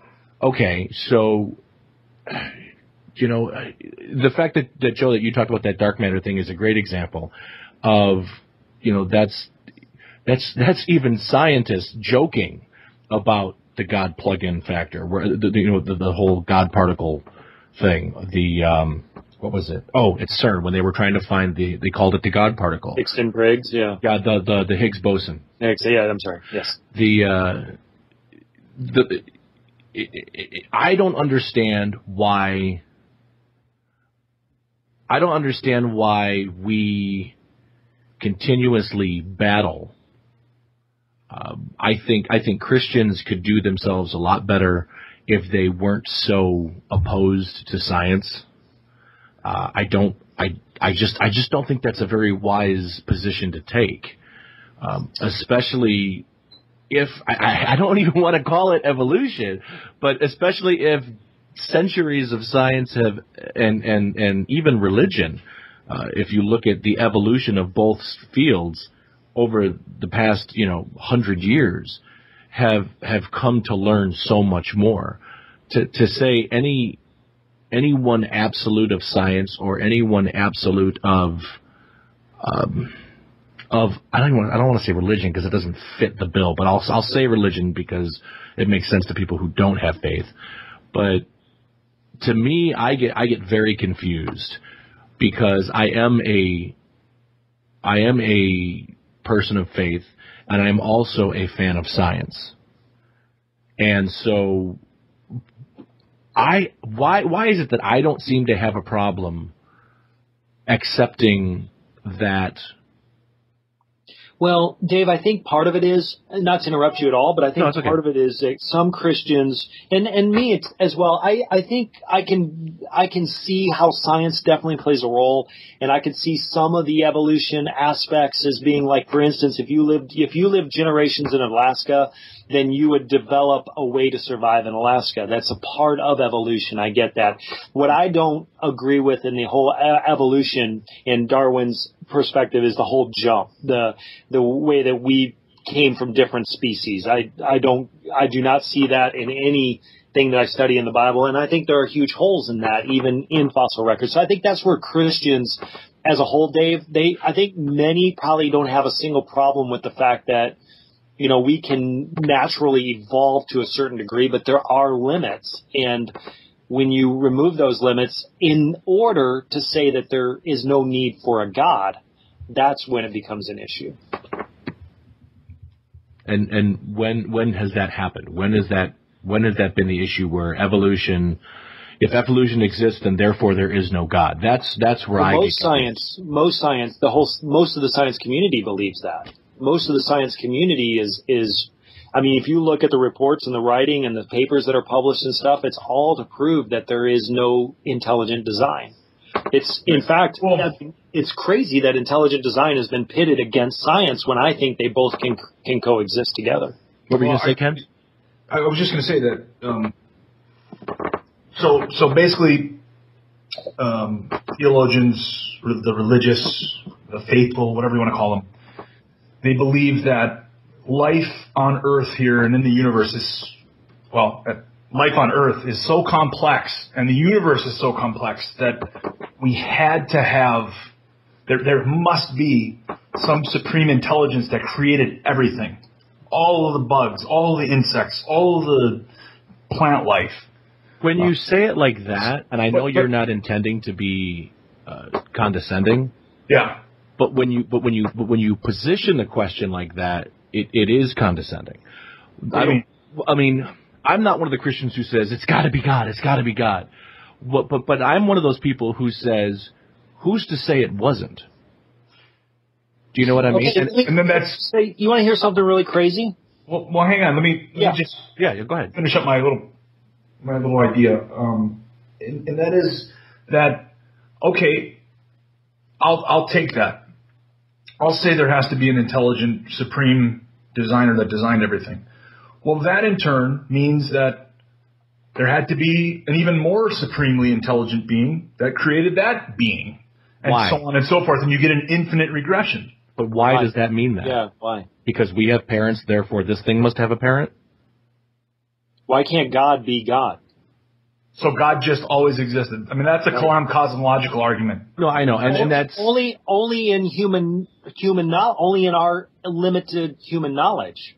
okay, so, the fact that Joe, that you talked about that dark matter thing is a great example of, that's even scientists joking about the God plug-in factor, where the whole God particle thing. What was it? Oh, it's CERN, when they were trying to find they called it the God particle. Higgs and Briggs, yeah. Yeah, the Higgs boson. Yeah, I'm sorry. Yes. I don't understand why. I don't understand why we continuously battle. I think Christians could do themselves a lot better if they weren't so opposed to science. I just don't think that's a very wise position to take, especially if I don't even want to call it evolution, but especially if centuries of science have and even religion, if you look at the evolution of both fields over the past 100 years, have come to learn so much more. To say any one absolute of science or any one absolute of I don't want to say religion because it doesn't fit the bill, but I'll say religion because it makes sense to people who don't have faith. But to me, I get very confused because I am a person of faith, and I'm also a fan of science. And so why is it that I don't seem to have a problem accepting that? Well, Dave, I think part of it is, not to interrupt you at all, but I think part of it is that some Christians, and me as well, I think I can see how science definitely plays a role, and I can see some of the evolution aspects as being like, for instance, if you lived generations in Alaska, then you would develop a way to survive in Alaska. That's a part of evolution. I get that. What I don't agree with in the whole evolution in Darwin's perspective is the whole jump, the way that we came from different species. I do not see that in anything that I study in the Bible, and I think there are huge holes in that, even in fossil records. So I think that's where Christians as a whole, Dave, I think many probably don't have a single problem with the fact that we can naturally evolve to a certain degree, but there are limits. And when you remove those limits in order to say that there is no need for a God, that's when it becomes an issue. And when has that happened? When has that been the issue where evolution, if evolution exists, then therefore there is no God? That's where most of the science community believes that. Most of the science community is, I mean, if you look at the reports and the writing and the papers that are published and stuff, it's all to prove that there is no intelligent design. It's, in fact, it's crazy that intelligent design has been pitted against science when I think they both can coexist together. What were you going to say, Ken? I was just going to say that. So basically, theologians, the religious, the faithful, whatever you want to call them, they believe that life on Earth here and in the universe is, life on Earth is so complex, and the universe is so complex that we had to have, there must be some supreme intelligence that created everything. All of the bugs, all of the insects, all of the plant life. When you say it like that, and I know you're not intending to be condescending. Yeah. But when you position the question like that, it is condescending. I mean, I'm not one of the Christians who says it's got to be God. It's got to be God. But I'm one of those people who says, who's to say it wasn't? Do you know what I mean? And then that's. Say, you want to hear something really crazy? Well, hang on. Let me just. Yeah, go ahead. Finish up my little idea. And that is that. Okay, I'll take that. I'll say there has to be an intelligent, supreme designer that designed everything. Well, that in turn means that there had to be an even more supremely intelligent being that created that being. And why? So on and so forth, and you get an infinite regression. But why does that mean that? Yeah, why? Because we have parents, therefore this thing must have a parent? Why can't God be God? So God just always existed. I mean, that's a cosmological argument. No, I know, and that's only in human only in our limited human knowledge.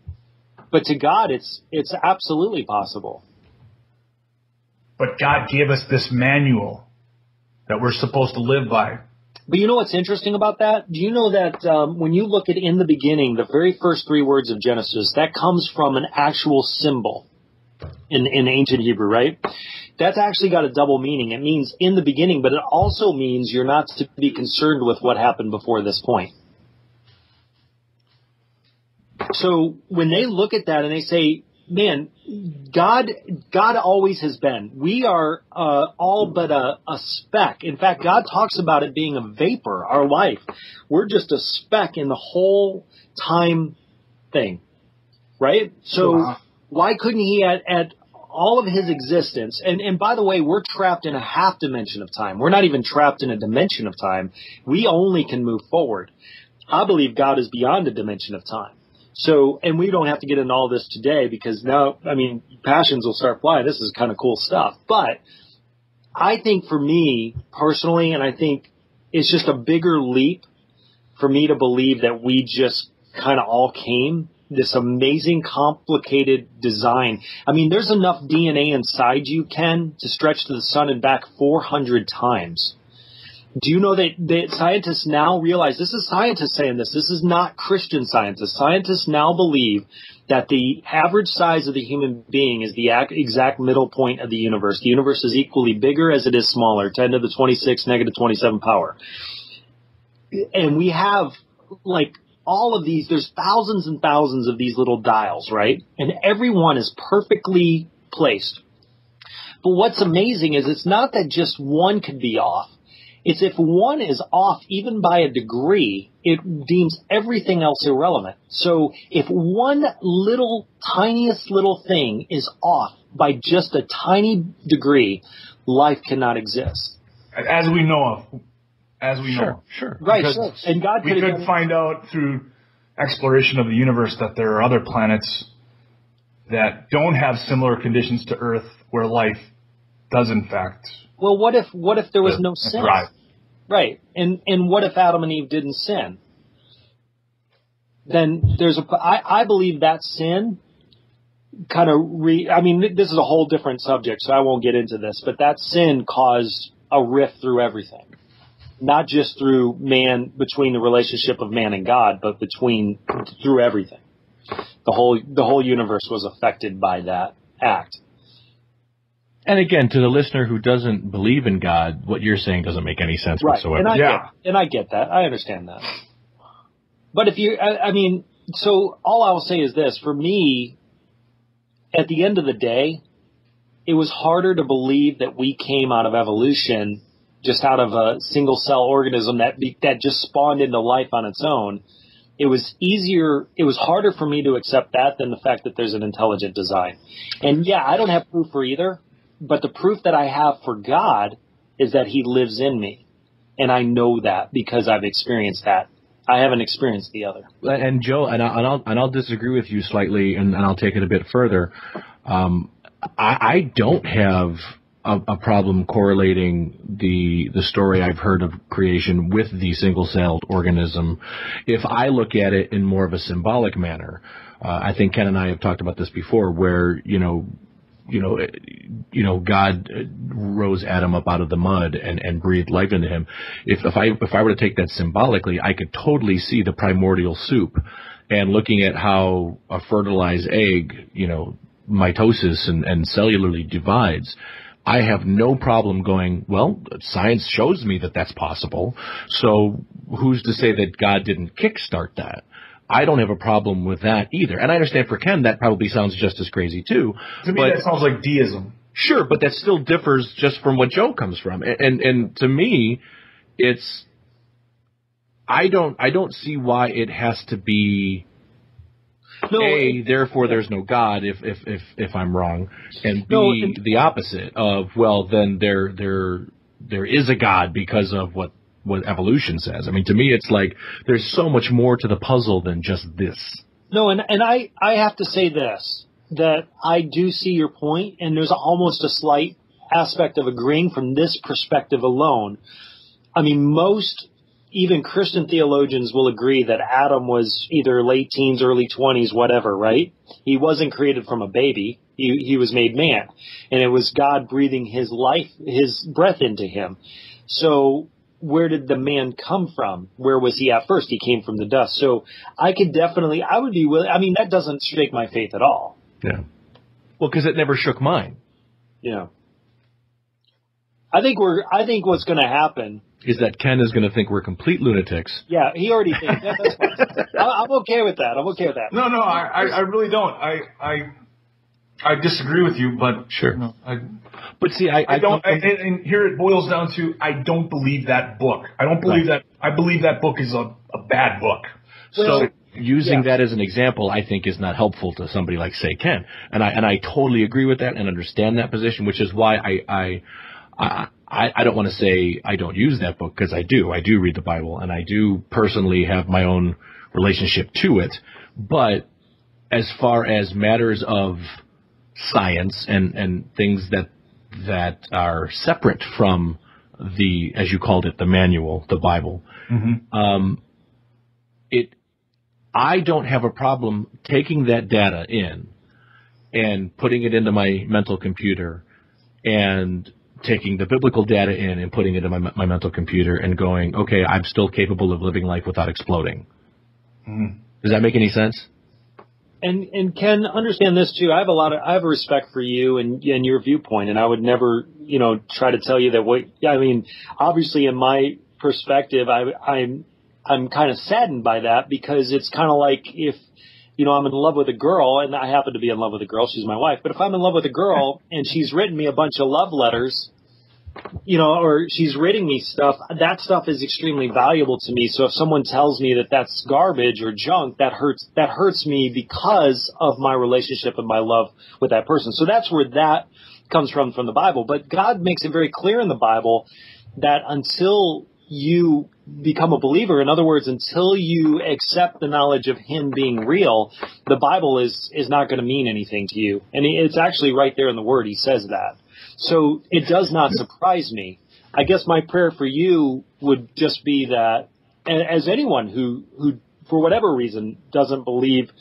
But to God, it's absolutely possible. But God gave us this manual that we're supposed to live by. But you know what's interesting about that? Do you know that when you look at in the beginning, the very first 3 words of Genesis, that comes from an actual symbol in ancient Hebrew, right? That's actually got a double meaning. It means in the beginning, but it also means you're not to be concerned with what happened before this point. So when they look at that and they say, man, God always has been. We are all but a speck. In fact, God talks about it being a vapor, our life. We're just a speck in the whole time thing, right? So why couldn't he at all of his existence, and by the way, we're trapped in a half dimension of time. We're not even trapped in a dimension of time. We only can move forward. I believe God is beyond a dimension of time. So, and we don't have to get into all this today because now, I mean, passions will start flying. This is kind of cool stuff. But I think for me personally, and I think it's just a bigger leap for me to believe that we just kind of all came this amazing, complicated design. I mean, there's enough DNA inside you, Ken, to stretch to the sun and back 400 times. Do you know that scientists now realize, this is scientists saying this is not Christian scientists. Scientists now believe that the average size of the human being is the exact middle point of the universe. The universe is equally bigger as it is smaller, 10 to the 26, negative 27 power. And we have, like, all of these, there's thousands and thousands of these little dials, right? And every one is perfectly placed. But what's amazing is it's not that just one could be off. It's if one is off even by a degree, it deems everything else irrelevant. So if one tiniest little thing is off by just a tiny degree, life cannot exist. As we know of. As we know. Sure. Right. Sure. And God we could find out through exploration of the universe that there are other planets that don't have similar conditions to Earth where life does in fact. Well, what if there was no sin? Thrive. Right. And what if Adam and Eve didn't sin? Then I believe that sin kind of I mean, this is a whole different subject, so I won't get into this, but that sin caused a rift through everything. Not just through man, between the relationship of man and God, but through everything. The whole universe was affected by that act. And again, to the listener who doesn't believe in God, what you're saying doesn't make any sense whatsoever. And I get that. I understand that. But so all I will say is this. For me, at the end of the day, it was harder to believe that we came out of evolution just out of a single cell organism that just spawned into life on its own, it was harder for me to accept that than the fact that there's an intelligent design. And yeah, I don't have proof for either, but the proof that I have for God is that he lives in me. And I know that because I've experienced that. I haven't experienced the other. And Joe, and I'll disagree with you slightly, and I'll take it a bit further. I don't have a problem correlating the story I've heard of creation with the single-celled organism if I look at it in more of a symbolic manner. I think Ken and I have talked about this before, where God rose Adam up out of the mud and breathed life into him. If I were to take that symbolically, I could totally see the primordial soup, and looking at how a fertilized egg, mitosis and cellularly divides. I have no problem going, well, science shows me that that's possible, so who's to say that God didn't kickstart that? I don't have a problem with that either. And I understand for Ken that probably sounds just as crazy too. To me, that sounds like deism. Sure, but that still differs just from what Joe comes from. And to me, it's I don't see why it has to be A, therefore there's no God if I'm wrong, and B, the opposite of, well, then there is a God because of what evolution says. I mean, to me, it's like there's so much more to the puzzle than just this. No, and I have to say this, that I do see your point, and there's almost a slight aspect of agreeing from this perspective alone. I mean, most even Christian theologians will agree that Adam was either late teens, early 20s, whatever, right? He wasn't created from a baby. He was made man, and it was God breathing his life, his breath into him. So where did the man come from? Where was he at first? He came from the dust. So I would be willing. I mean, that doesn't shake my faith at all. Yeah. Well, because it never shook mine. Yeah. I think what's going to happen is that Ken is going to think we're complete lunatics. Yeah, he already thinks that. That's fine. I'm okay with that. No, I really don't. I disagree with you, but sure. No, but see, I don't. And here it boils down to I don't believe that book. I don't believe that. I believe that book is a bad book. So using that as an example, I think, is not helpful to somebody like, say, Ken. And I totally agree with that and understand that position, which is why I don't want to say I don't use that book, because I do. I do read the Bible, and I do personally have my own relationship to it. But as far as matters of science and things that are separate from the, as you called it, the manual, the Bible, I don't have a problem taking that data in and putting it into my mental computer, and taking the biblical data in and putting it in my mental computer and going, okay, I'm still capable of living life without exploding. Does that make any sense? And Ken, understand this too. I have a respect for you and your viewpoint, and I would never, try to tell you that obviously in my perspective, I'm kind of saddened by that, because it's kind of like if, I'm in love with a girl, and I happen to be in love with a girl, she's my wife, but if I'm in love with a girl and she's written me a bunch of love letters, or she's writing me stuff, that stuff is extremely valuable to me. So if someone tells me that that's garbage or junk, that hurts me because of my relationship and my love with that person. So that's where that comes from the Bible. But God makes it very clear in the Bible that until you become a believer, in other words, until you accept the knowledge of him being real, the Bible is not going to mean anything to you. And it's actually right there in the Word. He says that. So it does not surprise me. I guess my prayer for you would just be that, as anyone who for whatever reason doesn't believe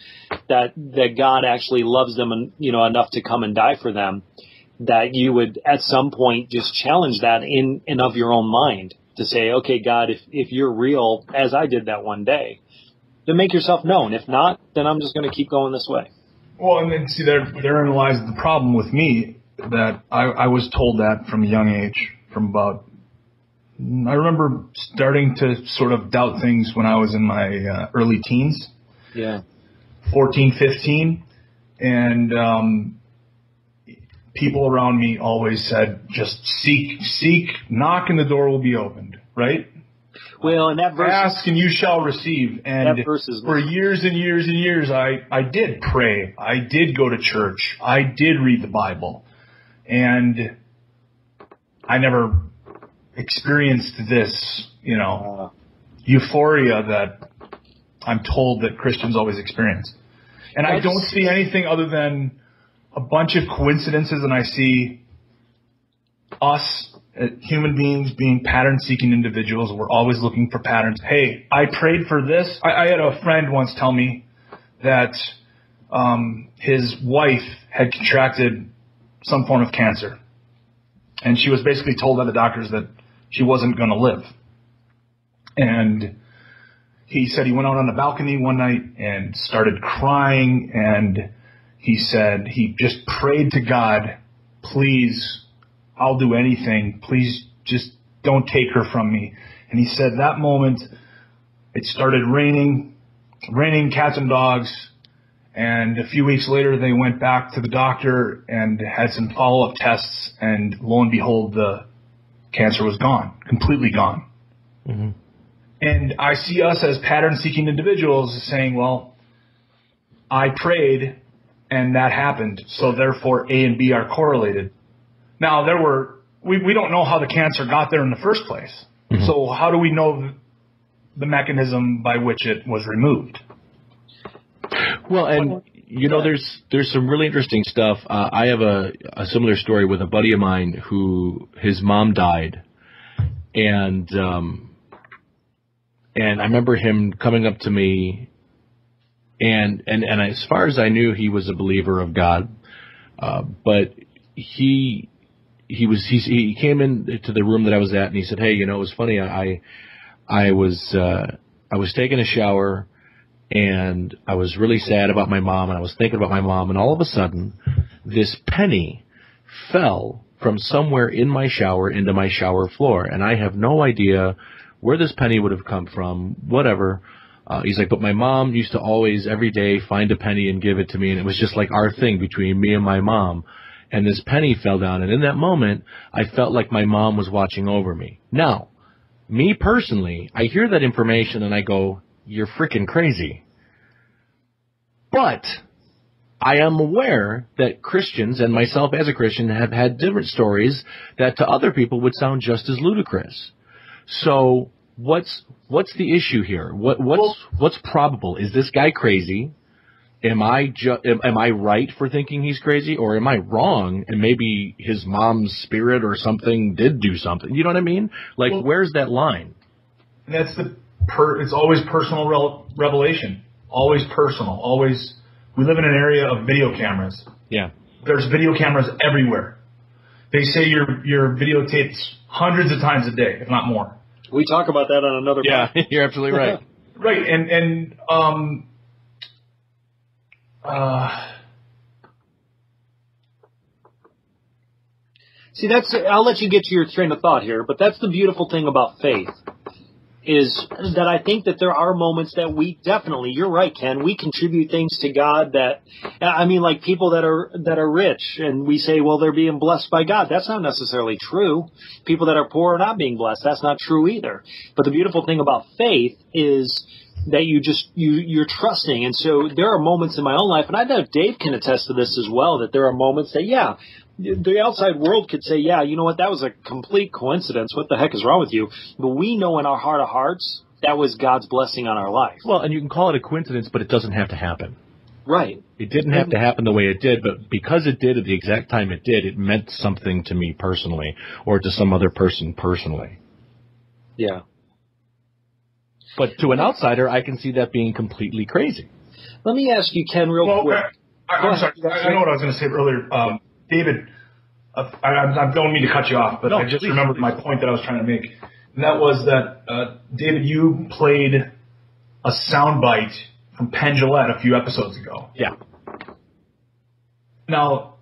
that God actually loves them and enough to come and die for them, that you would at some point just challenge that in and of your own mind, to say, okay, God, if you're real, as I did that one day, then make yourself known. If not, then I'm just going to keep going this way. Well, and then see, therein lies the problem with me, that I was told that from a young age, I remember starting to sort of doubt things when I was in my early teens. Yeah. 14, 15. And people around me always said, just seek, knock, and the door will be opened, right? Well, and that verse, ask and you shall receive. And for years and years and years, I did pray. I did go to church. I did read the Bible. And I never experienced this, euphoria that I'm told that Christians always experience. And I don't see anything other than a bunch of coincidences, and I see us, human beings, being pattern-seeking individuals. We're always looking for patterns. Hey, I prayed for this. I had a friend once tell me that his wife had contracted some form of cancer. And she was basically told by the doctors that she wasn't going to live. And he said he went out on the balcony one night and started crying. And he said he just prayed to God, please, I'll do anything. Please just don't take her from me. And he said that moment it started raining cats and dogs. And a few weeks later, they went back to the doctor and had some follow-up tests. And lo and behold, the cancer was gone, completely gone. Mm-hmm. And I see us as pattern-seeking individuals saying, well, I prayed and that happened. So therefore, A and B are correlated. Now, we don't know how the cancer got there in the first place. Mm-hmm. So how do we know the mechanism by which it was removed? Well, and, there's some really interesting stuff. I have a similar story with a buddy of mine who his mom died. And I remember him coming up to me, and as far as I knew, he was a believer of God. But he came into the room that I was at, and he said, "Hey, it was funny. I was taking a shower, and I was really sad about my mom, and I was thinking about my mom, and all of a sudden, this penny fell from somewhere in my shower into my shower floor, and I have no idea where this penny would have come from, whatever." He's like, "But my mom used to always, every day, find a penny and give it to me, and it was just like our thing between me and my mom. And this penny fell down, and in that moment, I felt like my mom was watching over me." Now, me personally, I hear that information and I go, "You're freaking crazy." But I am aware that Christians, and myself as a Christian, have had different stories that to other people would sound just as ludicrous. So what's the issue here? What's probable? Is this guy crazy? Am I right for thinking he's crazy, or am I wrong? And maybe his mom's spirit or something did do something. You know what I mean? Like, where's that line? That's it's always personal revelation. Always personal. Always. We live in an area of video cameras. Yeah. There's video cameras everywhere. They say you're videotaped hundreds of times a day, if not more. We talk about that on another. Yeah, you're absolutely right. Right, and see, I'll let you get to your train of thought here, but that's the beautiful thing about faith, is that I think that there are moments that we definitely, you're right, Ken, we contribute things to God that, like people that are rich, and we say, well, they're being blessed by God. That's not necessarily true. People that are poor are not being blessed. That's not true either. But the beautiful thing about faith is that you're trusting. And so there are moments in my own life, and I know Dave can attest to this as well, that there are moments that, the outside world could say, you know what, that was a complete coincidence. What the heck is wrong with you? But we know in our heart of hearts that was God's blessing on our life. Well, and you can call it a coincidence, but it doesn't have to happen. Right. It didn't have to happen the way it did, but because it did at the exact time it did, it meant something to me personally, or to some other person personally. Yeah. But to an outsider, I can see that being completely crazy. Let me ask you, Ken, real quick. I'm sorry. I know what I was going to say earlier. David, I don't mean to cut you off, but I just remembered my point that I was trying to make. And that was that, David, you played a soundbite from Penn Jillette a few episodes ago. Yeah. Now,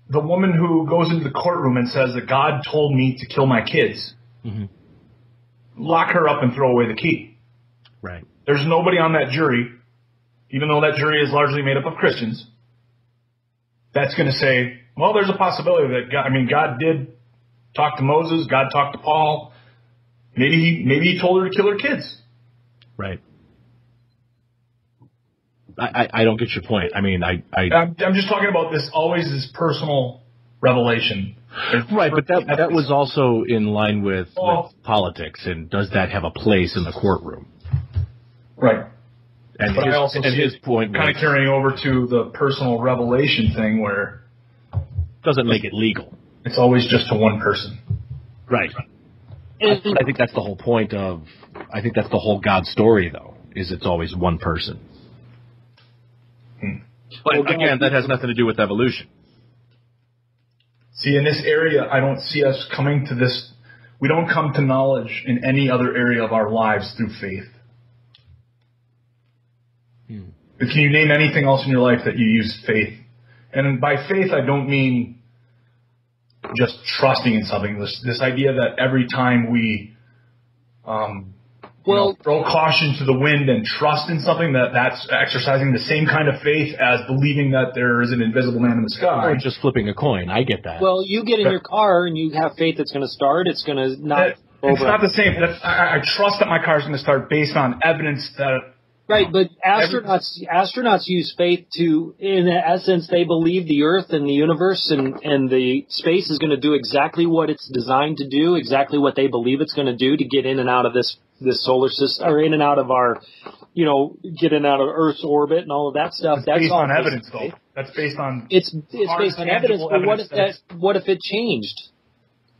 the woman who goes into the courtroom and says that God told me to kill my kids, lock her up and throw away the key. Right. There's nobody on that jury, even though that jury is largely made up of Christians, that's going to say, Well, there's a possibility that God did talk to Moses. God talked to Paul. Maybe he told her to kill her kids. Right. I don't get your point. I mean, I'm just talking about this personal revelation. Right, but that was also in line with politics, and does that have a place in the courtroom? Right. And but I also see his point kind of carrying over to the personal revelation thing, where doesn't make it legal. It's always just to one person. Right. I think that's the whole point of. I think that's the whole God story, though, is it's always one person. But again, that has nothing to do with evolution. See, in this area, I don't see us coming to this. We don't come to knowledge in any other area of our lives through faith. But can you name anything else in your life that you use faith? And by faith, I don't mean just trusting in something. This idea that every time we throw caution to the wind and trust in something, that's exercising the same kind of faith as believing that there is an invisible man in the sky. Or just flipping a coin. I get that. Well, you get in your car and you have faith it's going to start. It's going to not. It's not the same. I trust that my car is going to start based on evidence that. Right, but astronauts use faith to, in essence, they believe the Earth and the universe and the space is going to do exactly what it's designed to do, exactly what they believe it's going to do to get in and out of this solar system, or in and out of our, get in and out of Earth's orbit and all of that stuff. That's based all on evidence, though. That's based on. It's based on evidence, but what if it changed?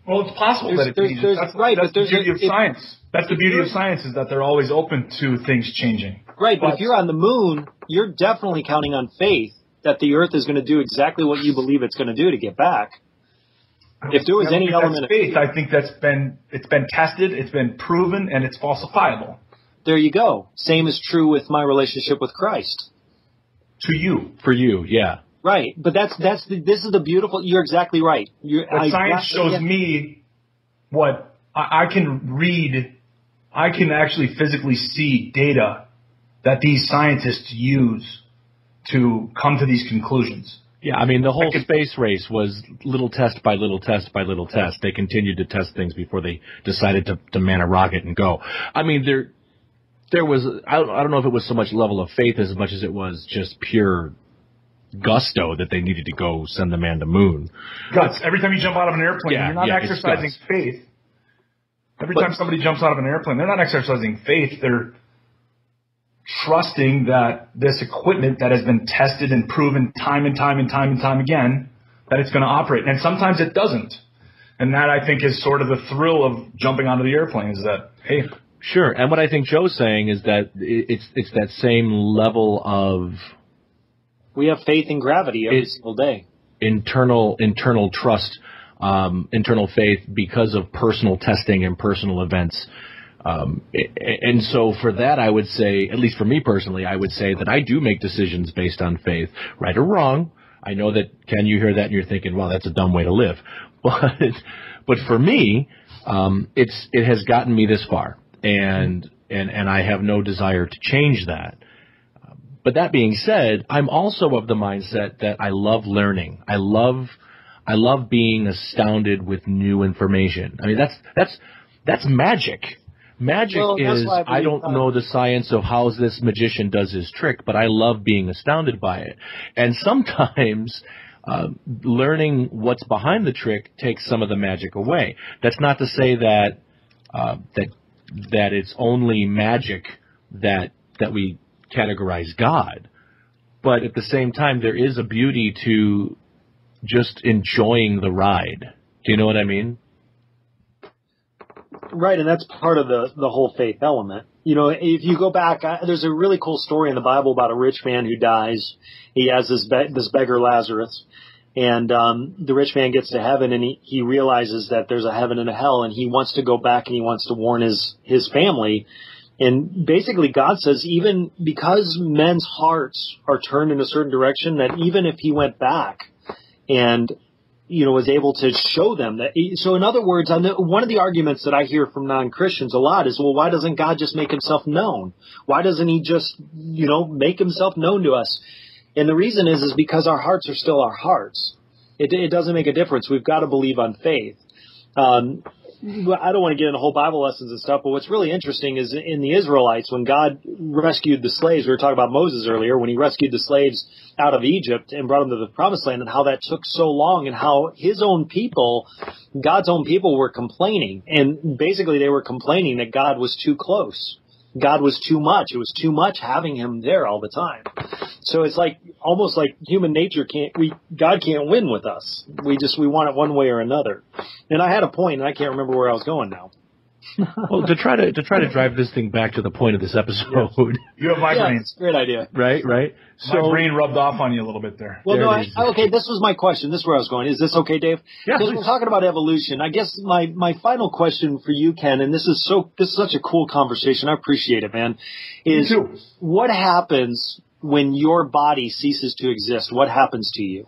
Well, it's possible that it changes. That's the beauty of science. That's the beauty of science, is that they're always open to things changing. Right, but if you're on the moon, you're definitely counting on faith that the Earth is going to do exactly what you believe it's going to do to get back. If there was any element of faith, I think it's been tested, it's been proven, and it's falsifiable. There you go. Same is true with my relationship with Christ. To you. For you, yeah. Right, but this is the beautiful. You're exactly right. Science shows me what I can read. I can actually physically see data that these scientists use to come to these conclusions. Yeah, I mean, the whole space race was little test by little test by little test. They continued to test things before they decided to man a rocket and go. I mean, there was, I don't know if it was so much level of faith as much as it was just pure gusto that they needed to go send the man to moon. Guts. Every time you jump out of an airplane, you're not exercising faith. Every time somebody jumps out of an airplane, they're not exercising faith. They're trusting that this equipment that has been tested and proven time and time and time and time again, that it's going to operate. And sometimes it doesn't. And that, I think, is sort of the thrill of jumping onto the airplane, is that, hey. Sure. And what I think Joe's saying is that it's that same level of... We have faith in gravity every single day. Internal trust, internal faith because of personal testing and personal events. And so for that, I would say, at least for me personally, I would say that I do make decisions based on faith, right or wrong. I know that, Ken, you hear that and you're thinking, well, that's a dumb way to live. But for me, it has gotten me this far, and I have no desire to change that. But that being said, I'm also of the mindset that I love learning. I love being astounded with new information. I mean, that's magic. Magic is, I don't know the science of how this magician does his trick, but I love being astounded by it. And sometimes learning what's behind the trick takes some of the magic away. That's not to say that it's only magic that we categorize God. But at the same time, there is a beauty to just enjoying the ride. Do you know what I mean? Right, and that's part of the whole faith element. If you go back, there's a really cool story in the Bible about a rich man who dies. He has this beggar Lazarus, and the rich man gets to heaven, and he realizes that there's a heaven and a hell, and he wants to go back and he wants to warn his family. And basically God says, even because men's hearts are turned in a certain direction, that even if he went back and was able to show them that. So in other words, one of the arguments that I hear from non-Christians a lot is, well, why doesn't God just make himself known? Why doesn't he just, make himself known to us? And the reason is because our hearts are still our hearts. It doesn't make a difference. We've got to believe on faith. I don't want to get into whole Bible lessons and stuff, but what's really interesting is in the Israelites, when God rescued the slaves, we were talking about Moses earlier, when he rescued the slaves out of Egypt and brought them to the promised land, and how that took so long, and how his own people, God's own people, were complaining. And basically they were complaining that God was too close. God was too much. It was too much having him there all the time. So it's like almost like human nature God can't win with us. We want it one way or another. And I had a point, and I can't remember where I was going now. Well, to try to drive this thing back to the point of this episode. Yes. You have my brain. It's a great idea. Right. So my brain rubbed off on you a little bit there. Well, okay, this was my question. This is where I was going. Is this okay, Dave? Yeah. Because we're talking about evolution. I guess my final question for you, Ken, and this is such a cool conversation. I appreciate it, man. Is what happens when your body ceases to exist? What happens to you?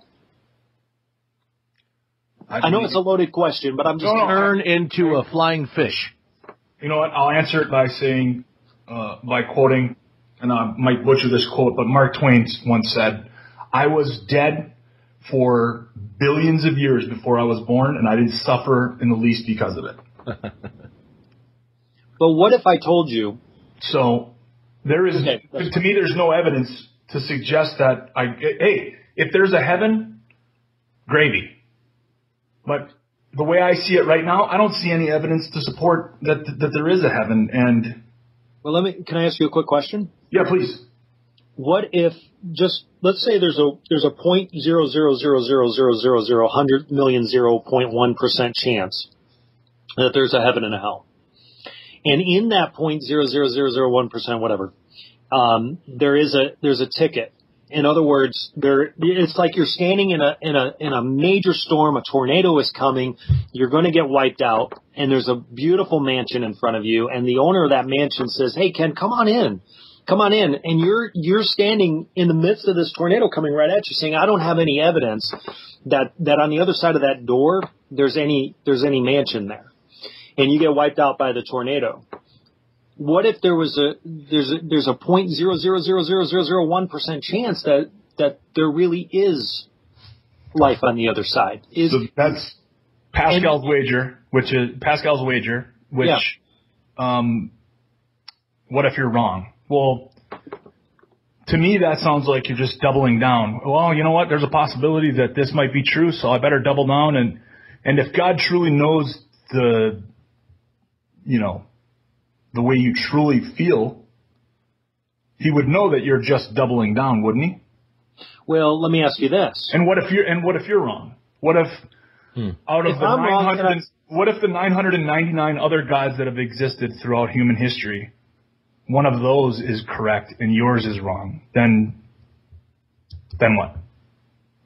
I know it's a loaded question, but I'm just turn into a flying fish. You know what? I'll answer it by saying, by quoting, and I might butcher this quote, but Mark Twain once said, "I was dead for billions of years before I was born, and I didn't suffer in the least because of it." But what if I told you? So there is, to me, there's no evidence to suggest that if there's a heaven, gravy. But the way I see it right now, I don't see any evidence to support that there is a heaven. And well, can I ask you a quick question? Yeah, please. What if let's say there's a 0.00000000100,000,000% chance that there's a heaven and a hell, and in that 0.00001%, whatever, there's a ticket. In other words, it's like you're standing in a major storm. A tornado is coming. You're going to get wiped out, and there's a beautiful mansion in front of you. And the owner of that mansion says, "Hey, Ken, come on in." And you're standing in the midst of this tornado coming right at you, saying, "I don't have any evidence that on the other side of that door there's any mansion there," and you get wiped out by the tornado. What if there's a 0.0000001% chance that there really is life on the other side? So that's Pascal's wager. What if you're wrong? Well, to me that sounds like you're just doubling down. Well, you know what? There's a possibility that this might be true, so I better double down. And if God truly knows the way you truly feel, he would know that you're just doubling down, wouldn't he? Well, let me ask you this. And what if you're wrong? What if out of what if the 999 other gods that have existed throughout human history, one of those is correct and yours is wrong? Then what?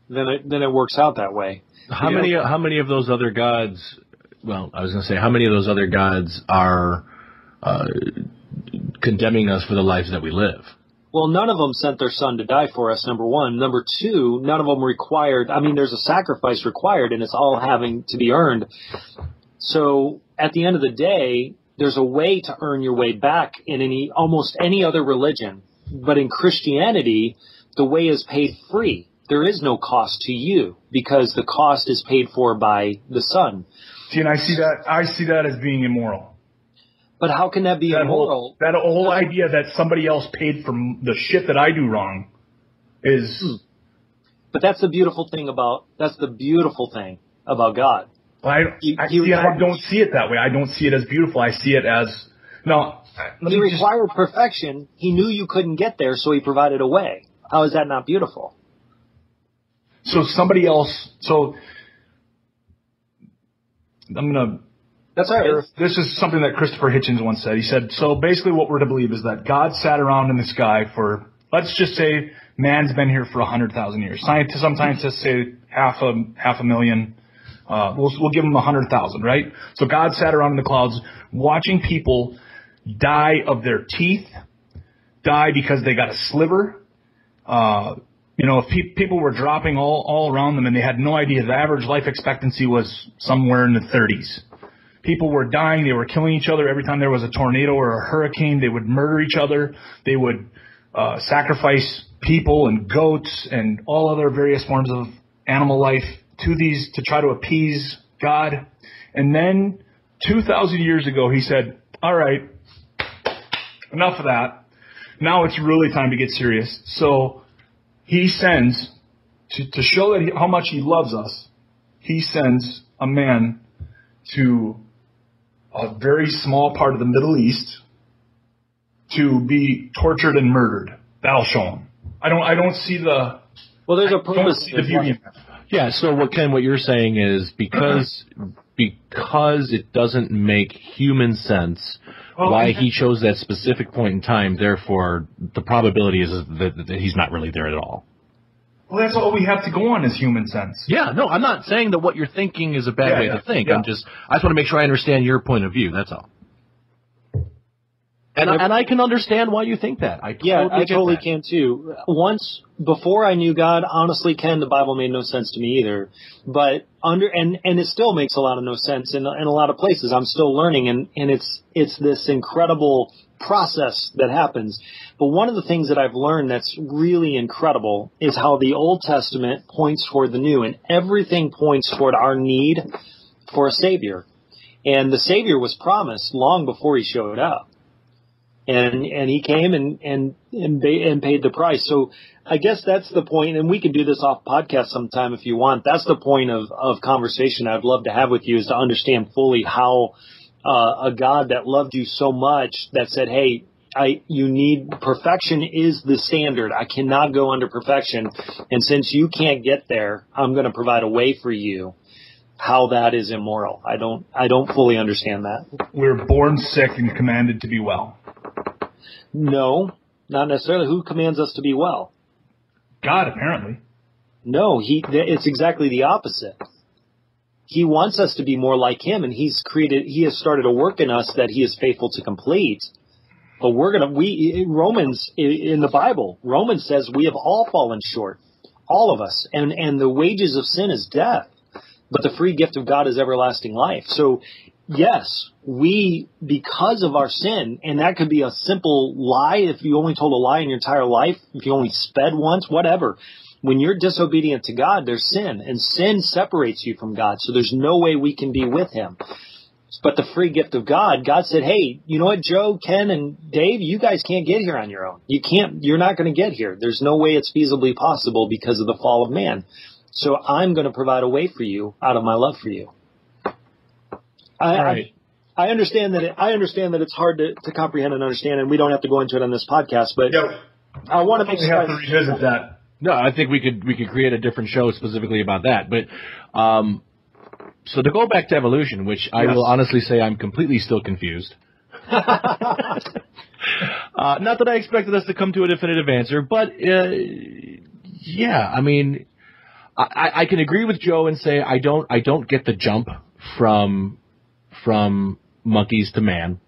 Then it works out that way. How many of those other gods? Well, I was going to say, how many of those other gods are condemning us for the lives that we live? Well, none of them sent their son to die for us, number one. Number two, none of them required, there's a sacrifice required, and it's all having to be earned. So at the end of the day, there's a way to earn your way back in almost any other religion. But in Christianity, the way is paid free. There is no cost to you because the cost is paid for by the Son. See, and I see that as being immoral. But how can that be immoral? That whole idea that somebody else paid for the shit that I do wrong is. But that's the beautiful thing about God. I don't see it that way. I don't see it as beautiful. I see it as He required perfection. He knew you couldn't get there, so he provided a way. How is that not beautiful? So somebody else. So I'm gonna. That's all right. This is something that Christopher Hitchens once said. He said, so basically what we're to believe is that God sat around in the sky for, let's just say, man's been here for 100,000 years. Some scientists say half a million. We'll give them 100,000, right? So God sat around in the clouds watching people die of their teeth, die because they got a sliver. If people were dropping all around them and they had no idea, the average life expectancy was somewhere in the 30s. People were dying. They were killing each other. Every time there was a tornado or a hurricane, they would murder each other. They would sacrifice people and goats and all other various forms of animal life to try to appease God. And then 2,000 years ago, he said, all right, enough of that. Now it's really time to get serious. So he sends, to show that how much he loves us, he sends a man to a very small part of the Middle East to be tortured and murdered. That'll show him. I don't see the... Well, there's a purpose. The beauty in that. Yeah, so what you're saying is because it doesn't make human sense why he chose that specific point in time, therefore the probability is that he's not really there at all. Well, that's all we have to go on is human sense. Yeah, no, I'm not saying that what you're thinking is a bad way to think. Yeah. I just want to make sure I understand your point of view, that's all. And I can understand why you think that. I totally can too. Before I knew God, honestly, Ken, the Bible made no sense to me either. But and it still makes a lot of no sense in a lot of places. I'm still learning, and it's this incredible process that happens. But one of the things that I've learned that's really incredible is how the Old Testament points toward the New, and everything points toward our need for a Savior. And the Savior was promised long before he showed up. And he came and paid the price. So I guess that's the point, and we can do this off podcast sometime if you want. That's the point of conversation I'd love to have with you, is to understand fully how a God that loved you so much that said, hey, you need perfection is the standard. I cannot go under perfection. And since you can't get there, I'm going to provide a way for you. How that is immoral. I don't fully understand that. We're born sick and commanded to be well. No, not necessarily. Who commands us to be well? God, apparently. No, it's exactly the opposite. He wants us to be more like him, and he has started a work in us that he is faithful to complete. But Romans in the Bible, Romans says we have all fallen short, all of us, and the wages of sin is death, but the free gift of God is everlasting life. So yes, because of our sin, and that could be a simple lie, if you only told a lie in your entire life, if you only sped once, whatever. When you're disobedient to God, there's sin, and sin separates you from God, so there's no way we can be with him. But the free gift of God said, hey, you know what, Joe, Ken, and Dave, you guys can't get here on your own. You're not going to get here. There's no way it's feasibly possible because of the fall of man. So I'm going to provide a way for you out of my love for you. I understand that it's hard to comprehend and understand, and we don't have to go into it on this podcast. But I want to make sure have to revisit that. No, I think we could create a different show specifically about that. But so to go back to evolution, which I will honestly say I'm completely still confused. Not that I expected us to come to a definitive answer, but I mean, I can agree with Joe and say I don't get the jump from monkeys to man.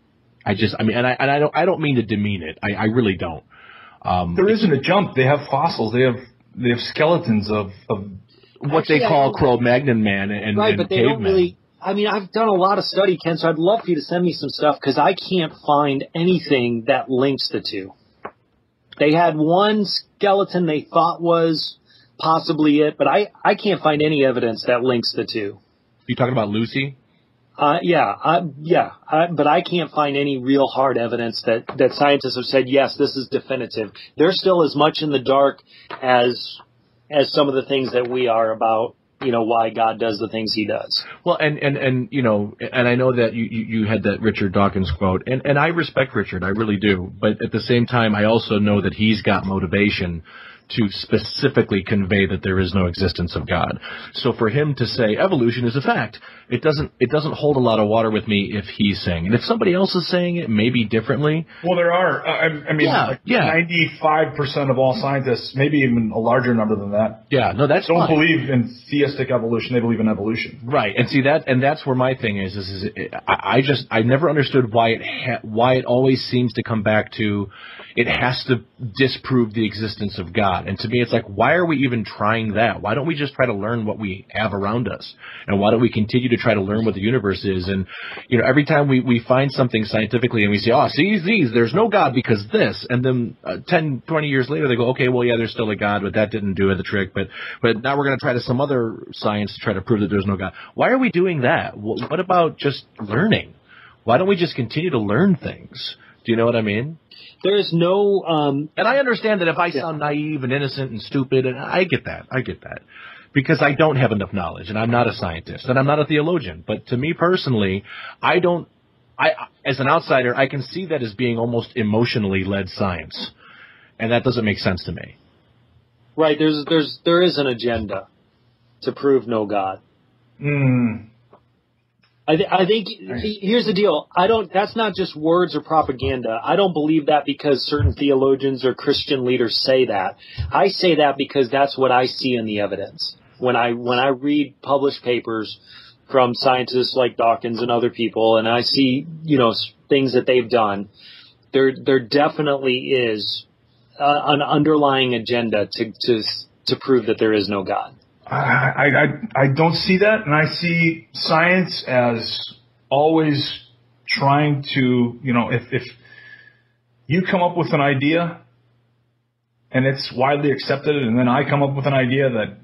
I don't mean to demean it. I really don't. There isn't a jump. They have fossils. They have skeletons of what they call Cro-Magnon man and right, but they caveman. don't really. I mean, I've done a lot of study, Ken, so I'd love for you to send me some stuff because I can't find anything that links the two. They had one skeleton they thought was possibly it, but I can't find any evidence that links the two. You talking about Lucy? But I can't find any real hard evidence that scientists have said, yes, this is definitive. They're still as much in the dark as some of the things that we are about, why God does the things he does. Well, and I know that you had that Richard Dawkins quote, and I respect Richard, I really do. But at the same time, I also know that he's got motivation to specifically convey that there is no existence of God. So for him to say evolution is a fact, it doesn't hold a lot of water with me if he's saying it. If somebody else is saying it, maybe differently. Well, there are. 95% of all scientists, maybe even a larger number than that. Yeah, no, that's don't believe in theistic evolution. They believe in evolution. Right, and see that's where my thing is I never understood why it always seems to come back to it has to disprove the existence of God. And to me, it's like, why are we even trying that? Why don't we just try to learn what we have around us? And why don't we continue to try to learn what the universe is? And, every time we find something scientifically and we say, there's no God because this. And then 10, 20 years later, they go, okay, well, yeah, there's still a God, but that didn't do the trick. But now we're going to try to some other science to try to prove that there's no God. Why are we doing that? What about just learning? Why don't we just continue to learn things? Do you know what I mean? There is no... and I understand that if I sound naive and innocent and stupid, and I get that. Because I don't have enough knowledge, and I'm not a scientist, and I'm not a theologian. But to me personally, as an outsider, I can see that as being almost emotionally led science. And that doesn't make sense to me. Right, there is an agenda to prove no God. I think here's the deal. That's not just words or propaganda. I don't believe that because certain theologians or Christian leaders say that. I say that because that's what I see in the evidence. When I read published papers from scientists like Dawkins and other people, and I see, things that they've done, there definitely is an underlying agenda to prove that there is no God. I don't see that, and I see science as always trying to, if you come up with an idea and it's widely accepted, and then I come up with an idea that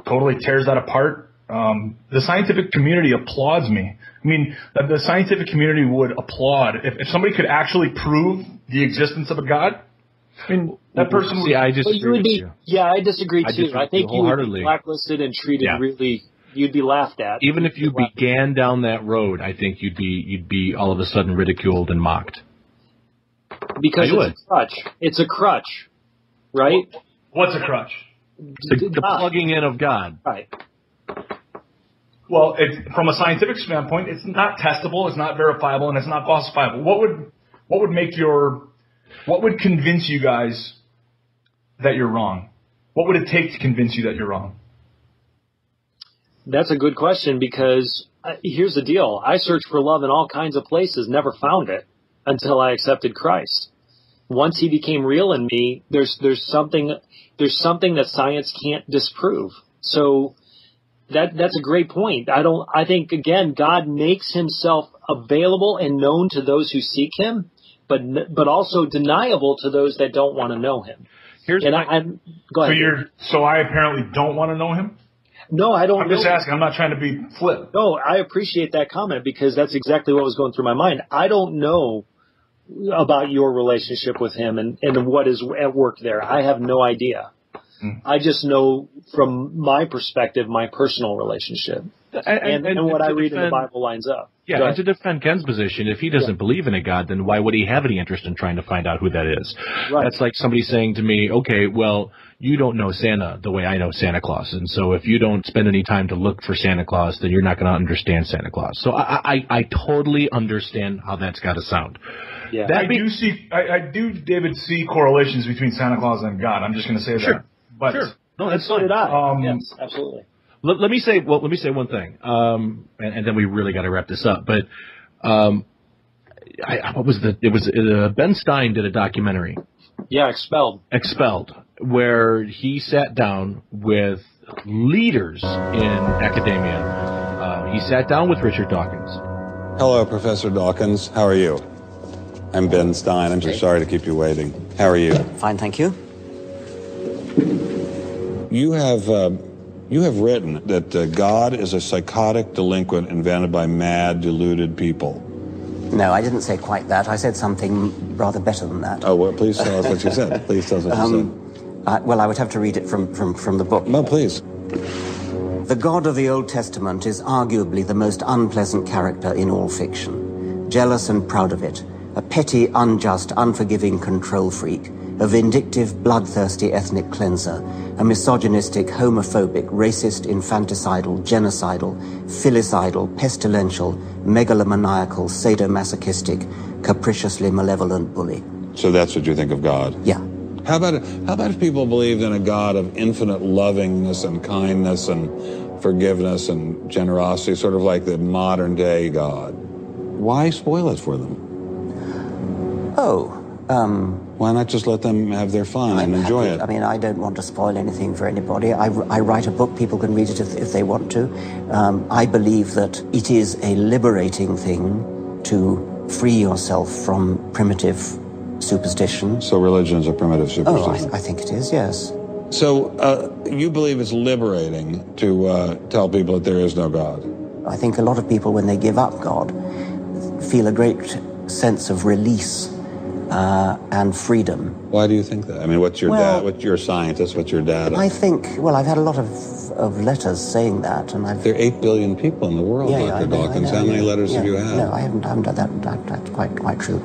totally tears that apart, the scientific community applauds me. I mean, the scientific community would applaud if somebody could actually prove the existence of a God. I mean, that person would... I disagree with you. Yeah, I disagree too. I think you would be blacklisted and treated really... You'd be laughed at. Even if you began down that road, I think you'd be all of a sudden ridiculed and mocked. Because it's a crutch. It's a crutch, right? What's a crutch? The plugging in of God. Right. Well, from a scientific standpoint, it's not testable, it's not verifiable, and it's not falsifiable. What would convince you guys that you're wrong? What would it take to convince you that you're wrong? That's a good question, because here's the deal. I searched for love in all kinds of places, never found it until I accepted Christ. Once he became real in me, there's something that science can't disprove. So that's a great point. I think again, God makes himself available and known to those who seek him, but also deniable to those that don't want to know him. Go ahead. So I apparently don't want to know him? No, I don't. I'm just asking. I'm not trying to be flip. No, I appreciate that comment because that's exactly what was going through my mind. I don't know about your relationship with him and what is at work there. I have no idea. I just know from my perspective, my personal relationship. And what I read in the Bible lines up. Yeah, and to defend Ken's position, if he doesn't believe in a God, then why would he have any interest in trying to find out who that is? Right. That's like somebody saying to me, okay, well, you don't know Santa the way I know Santa Claus, and so if you don't spend any time to look for Santa Claus, then you're not going to understand Santa Claus. So I totally understand how that's got to sound. Yeah. I do, David, see correlations between Santa Claus and God. I'm just going to say that. But sure. No, that's so fine. did I. Yes, absolutely. Let me say one thing, and then we really got to wrap this up. But what was Ben Stein did a documentary. Yeah, Expelled, where he sat down with leaders in academia. He sat down with Richard Dawkins. Hello, Professor Dawkins. How are you? I'm Ben Stein. I'm so sorry to keep you waiting. How are you? Fine, thank you. You have written that God is a psychotic delinquent invented by mad, deluded people. No, I didn't say quite that. I said something rather better than that. Oh, well, please tell us what you said. Please tell us what you said. Well, I would have to read it from the book. No, please. The God of the Old Testament is arguably the most unpleasant character in all fiction. Jealous and proud of it. A petty, unjust, unforgiving control freak. A vindictive, bloodthirsty ethnic cleanser, a misogynistic, homophobic, racist, infanticidal, genocidal, filicidal, pestilential, megalomaniacal, sadomasochistic, capriciously malevolent bully. So that's what you think of God? Yeah. How about if people believed in a God of infinite lovingness and kindness and forgiveness and generosity, sort of like the modern day God? Why spoil it for them? Oh. Why not just let them have their fun and enjoy it? I mean, I don't want to spoil anything for anybody. I write a book, people can read it if they want to. I believe that it is a liberating thing to free yourself from primitive superstition. So religion's a primitive superstition? Oh, I think it is, yes. So you believe it's liberating to tell people that there is no God? I think a lot of people, when they give up God, feel a great sense of release and freedom. Why do you think that? I mean, what's your dad? What's your scientist? What's your dad? I think, well, I've had a lot of letters saying that, and there are 8 billion people in the world, Dr. Dawkins. How many letters have you had? No, I haven't done that. That's quite true.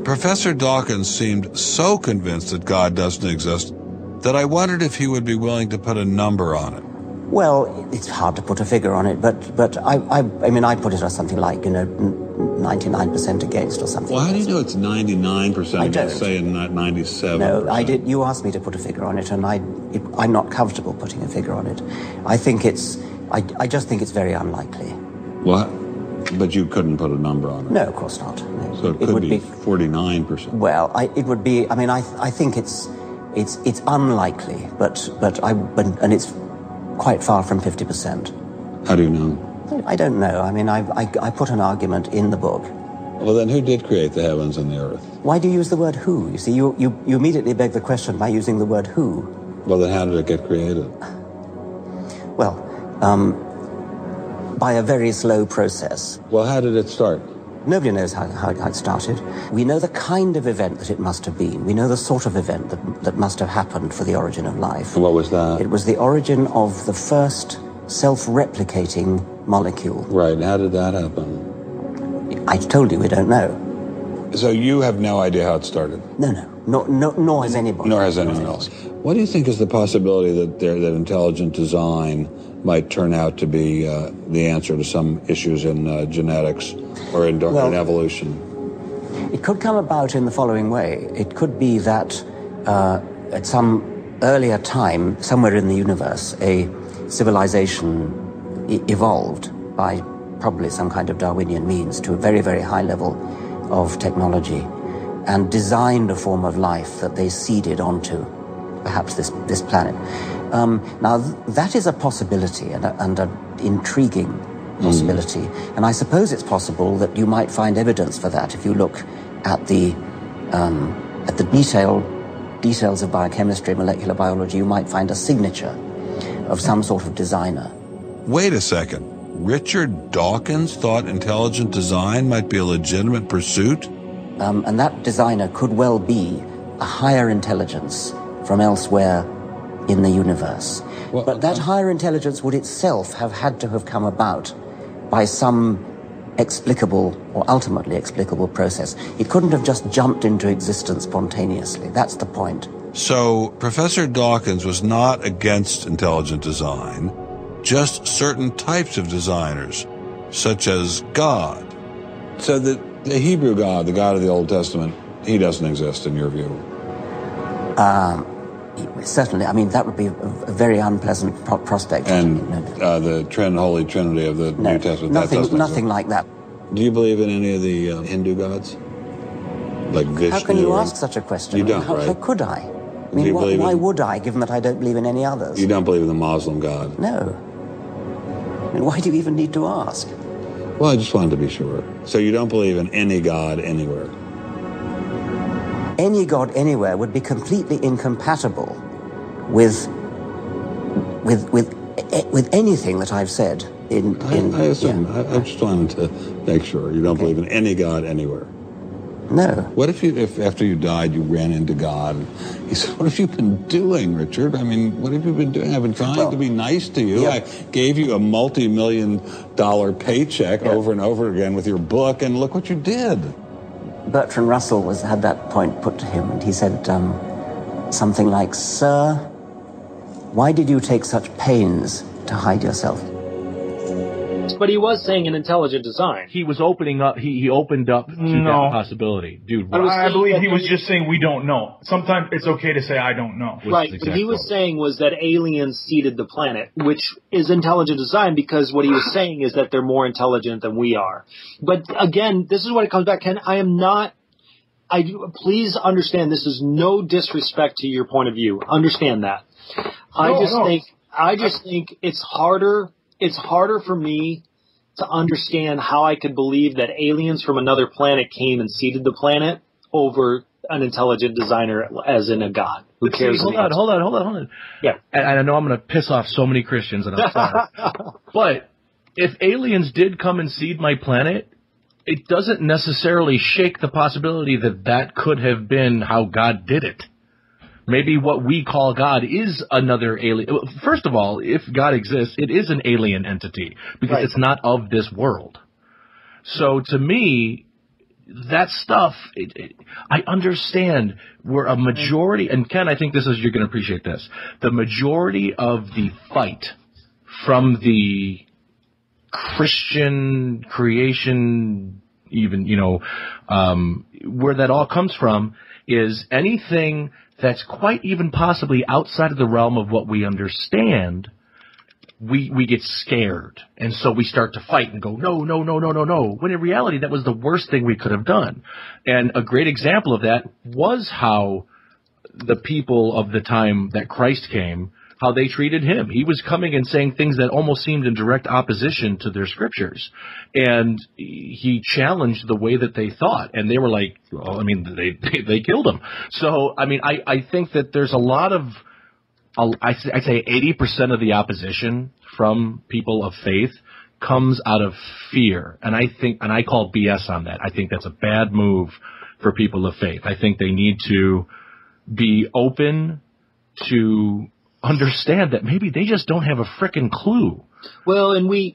Professor Dawkins seemed so convinced that God doesn't exist that I wondered if he would be willing to put a number on it. Well, it's hard to put a figure on it, but I mean, I put it as something like, 99% against or something. Well, how do you know it's 99%? I don't. Say not 97%. No, I did. You asked me to put a figure on it, and I'm not comfortable putting a figure on it. I think I just think it's very unlikely. What? But you couldn't put a number on it? No, of course not. No. So it could be 49%. Well, it would be. I mean, I think it's unlikely, but it's quite far from 50%. How do you know? I don't know. I mean, I put an argument in the book. Well, then who did create the heavens and the earth? Why do you use the word who? You see, you immediately beg the question by using the word who. Well, then how did it get created? Well, by a very slow process. Well, how did it start? Nobody knows how it started. We know the kind of event that it must have been. We know the sort of event that must have happened for the origin of life. And what was that? It was the origin of the first self-replicating molecule. Right. How did that happen? I told you we don't know. So you have no idea how it started? No. Nor has anybody. Nor has anyone else. What do you think is the possibility that intelligent design might turn out to be the answer to some issues in genetics or in evolution? It could come about in the following way. It could be that at some earlier time, somewhere in the universe, a civilization evolved by probably some kind of Darwinian means to a very, very high level of technology and designed a form of life that they seeded onto perhaps this planet. Now, that is a possibility and an intriguing possibility. And I suppose it's possible that you might find evidence for that if you look at the details of biochemistry, molecular biology. You might find a signature of some sort of designer. Wait a second. Richard Dawkins thought intelligent design might be a legitimate pursuit? And that designer could well be a higher intelligence from elsewhere in the universe. Well, but that higher intelligence would itself have had to have come about by some explicable or ultimately explicable process. It couldn't have just jumped into existence spontaneously. That's the point. So Professor Dawkins was not against intelligent design, just certain types of designers, such as God. So the Hebrew God, the God of the Old Testament, he doesn't exist in your view? Certainly. I mean, that would be a very unpleasant prospect. And the Holy Trinity of the New Testament, nothing like that. Do you believe in any of the Hindu gods? Like Vishnu? How can you ask such a question? You don't, right? How could I? I mean, why would I, given that I don't believe in any others? You don't believe in the Muslim God? No. I mean, why do you even need to ask? Well, I just wanted to be sure. So you don't believe in any God anywhere? Any God anywhere would be completely incompatible with anything that I've said. I assume. Yeah. I just wanted to make sure you don't believe in any God anywhere. No. What if after you died you ran into God? He said, "What have you been doing, Richard? I mean, what have you been doing? I've been trying to be nice to you. Yeah. I gave you a multi-million-dollar paycheck over and over again with your book, and look what you did." Bertrand Russell had that point put to him, and he said something like, "Sir, why did you take such pains to hide yourself?" But he was saying an intelligent design. He was opening up. He opened up to that possibility, dude. I believe he was just saying we don't know. Sometimes it's okay to say I don't know. Right. What he was saying was that aliens seeded the planet, which is intelligent design, because what he was saying is that they're more intelligent than we are. But again, this is what it comes back. Ken, I am not please understand this is no disrespect to your point of view. Understand that. I just think it's harder for me to understand how I could believe that aliens from another planet came and seeded the planet over an intelligent designer as in a god. Who cares? Hold on. Yeah. And I know I'm going to piss off so many Christians, and I'm sorry. But if aliens did come and seed my planet, it doesn't necessarily shake the possibility that could have been how God did it. Maybe what we call God is another alien. First of all, if God exists, it is an alien entity because it's not of this world. So to me, that stuff, I understand we're a majority, and Ken, I think you're going to appreciate this. The majority of the fight from the Christian creation, even, where that all comes from is anything that's quite even possibly outside of the realm of what we understand, we get scared. And so we start to fight and go, no. When in reality, that was the worst thing we could have done. And a great example of that was how the people of the time that Christ came, how they treated him. He was coming and saying things that almost seemed in direct opposition to their scriptures. And he challenged the way that they thought. And they were like, they killed him. So, I think that there's a lot of, I'd say 80% of the opposition from people of faith comes out of fear. And I call BS on that. I think that's a bad move for people of faith. I think they need to be open to understand that maybe they just don't have a frickin' clue. Well, and we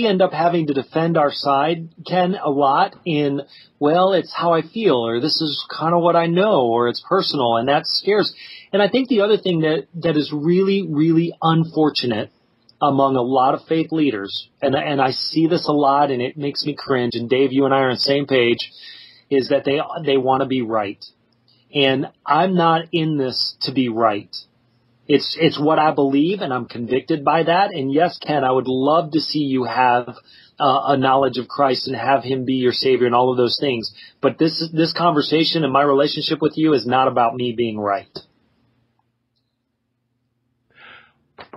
end up having to defend our side, Ken, a lot in, it's how I feel, or this is kind of what I know, or it's personal, and that scares. And I think the other thing that is really, really unfortunate among a lot of faith leaders, and I see this a lot, and it makes me cringe, and Dave, you and I are on the same page, is that they want to be right. And I'm not in this to be right. It's what I believe, and I'm convicted by that. And yes, Ken, I would love to see you have a knowledge of Christ and have him be your Savior and all of those things. But this conversation and my relationship with you is not about me being right.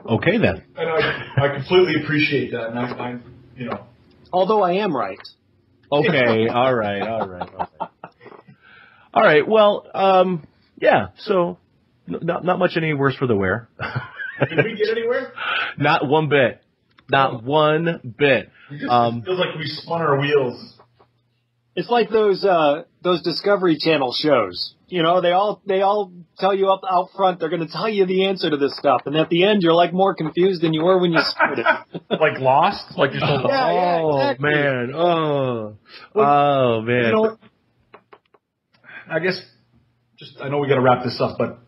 Okay, then. And I completely appreciate that. And I Although I am right. Okay, all right. All right, well, so not much any worse for the wear. Did we get anywhere? Not one bit. Not one bit. It just feels like we spun our wheels. It's like those Discovery Channel shows. They all tell you out front they're going to tell you the answer to this stuff, and at the end you're like more confused than you were when you started. Like Lost? Like you're so exactly. Man. Man. I guess I know we got to wrap this up, but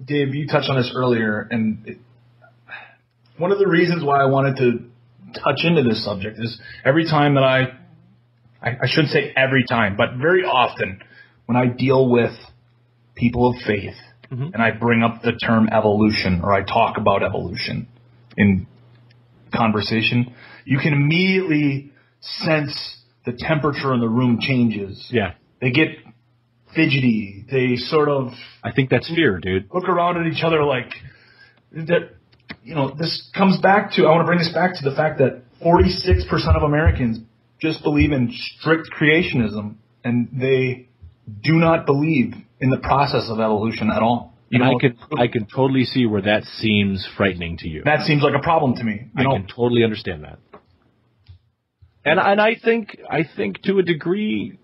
Dave, you touched on this earlier, and one of the reasons why I wanted to touch into this subject is every time that I shouldn't say every time, but very often when I deal with people of faith and I bring up the term evolution or I talk about evolution in conversation, you can immediately sense the temperature in the room changes. Yeah. They get fidgety. They sort of... I think that's fear, dude. Look around at each other like... that. This comes back to... I want to bring this back to the fact that 46% of Americans just believe in strict creationism, and they do not believe in the process of evolution at all. I can totally see where that seems frightening to you. That seems like a problem to me. I can totally understand that. And I think to a degree...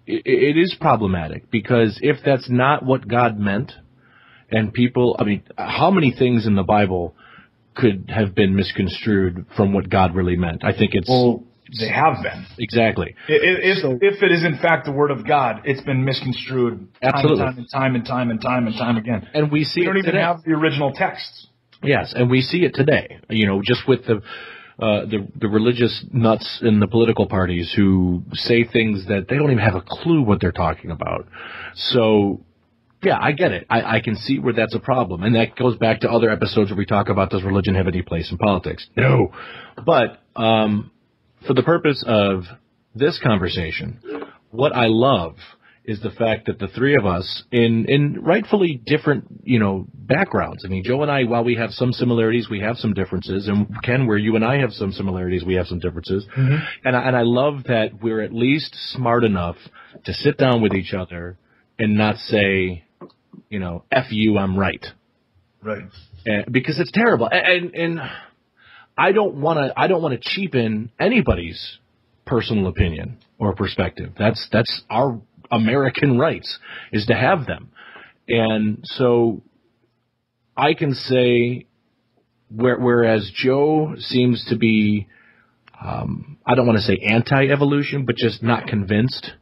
It is problematic because if that's not what God meant, and people, how many things in the Bible could have been misconstrued from what God really meant? I think it's... Well, they have been. Exactly. If it is in fact the Word of God, it's been misconstrued time and time again. And we see we don't it even today. have the original texts. Yes, and we see it today. Just with the religious nuts in the political parties who say things that they don't even have a clue what they're talking about. So, yeah, I get it. I can see where that's a problem. And that goes back to other episodes where we talk about, does religion have any place in politics? No. But for the purpose of this conversation, what I love is the fact that the three of us, in rightfully different, backgrounds. I mean, Joe and I, while we have some similarities, we have some differences. And Ken, where you and I have some similarities, we have some differences. Mm-hmm. And I love that we're at least smart enough to sit down with each other and not say, F you, I'm right. Right. Because it's terrible. And I don't want to cheapen anybody's personal opinion or perspective. That's our American rights, is to have them. And so I can say, whereas Joe seems to be, I don't want to say anti-evolution, but just not convinced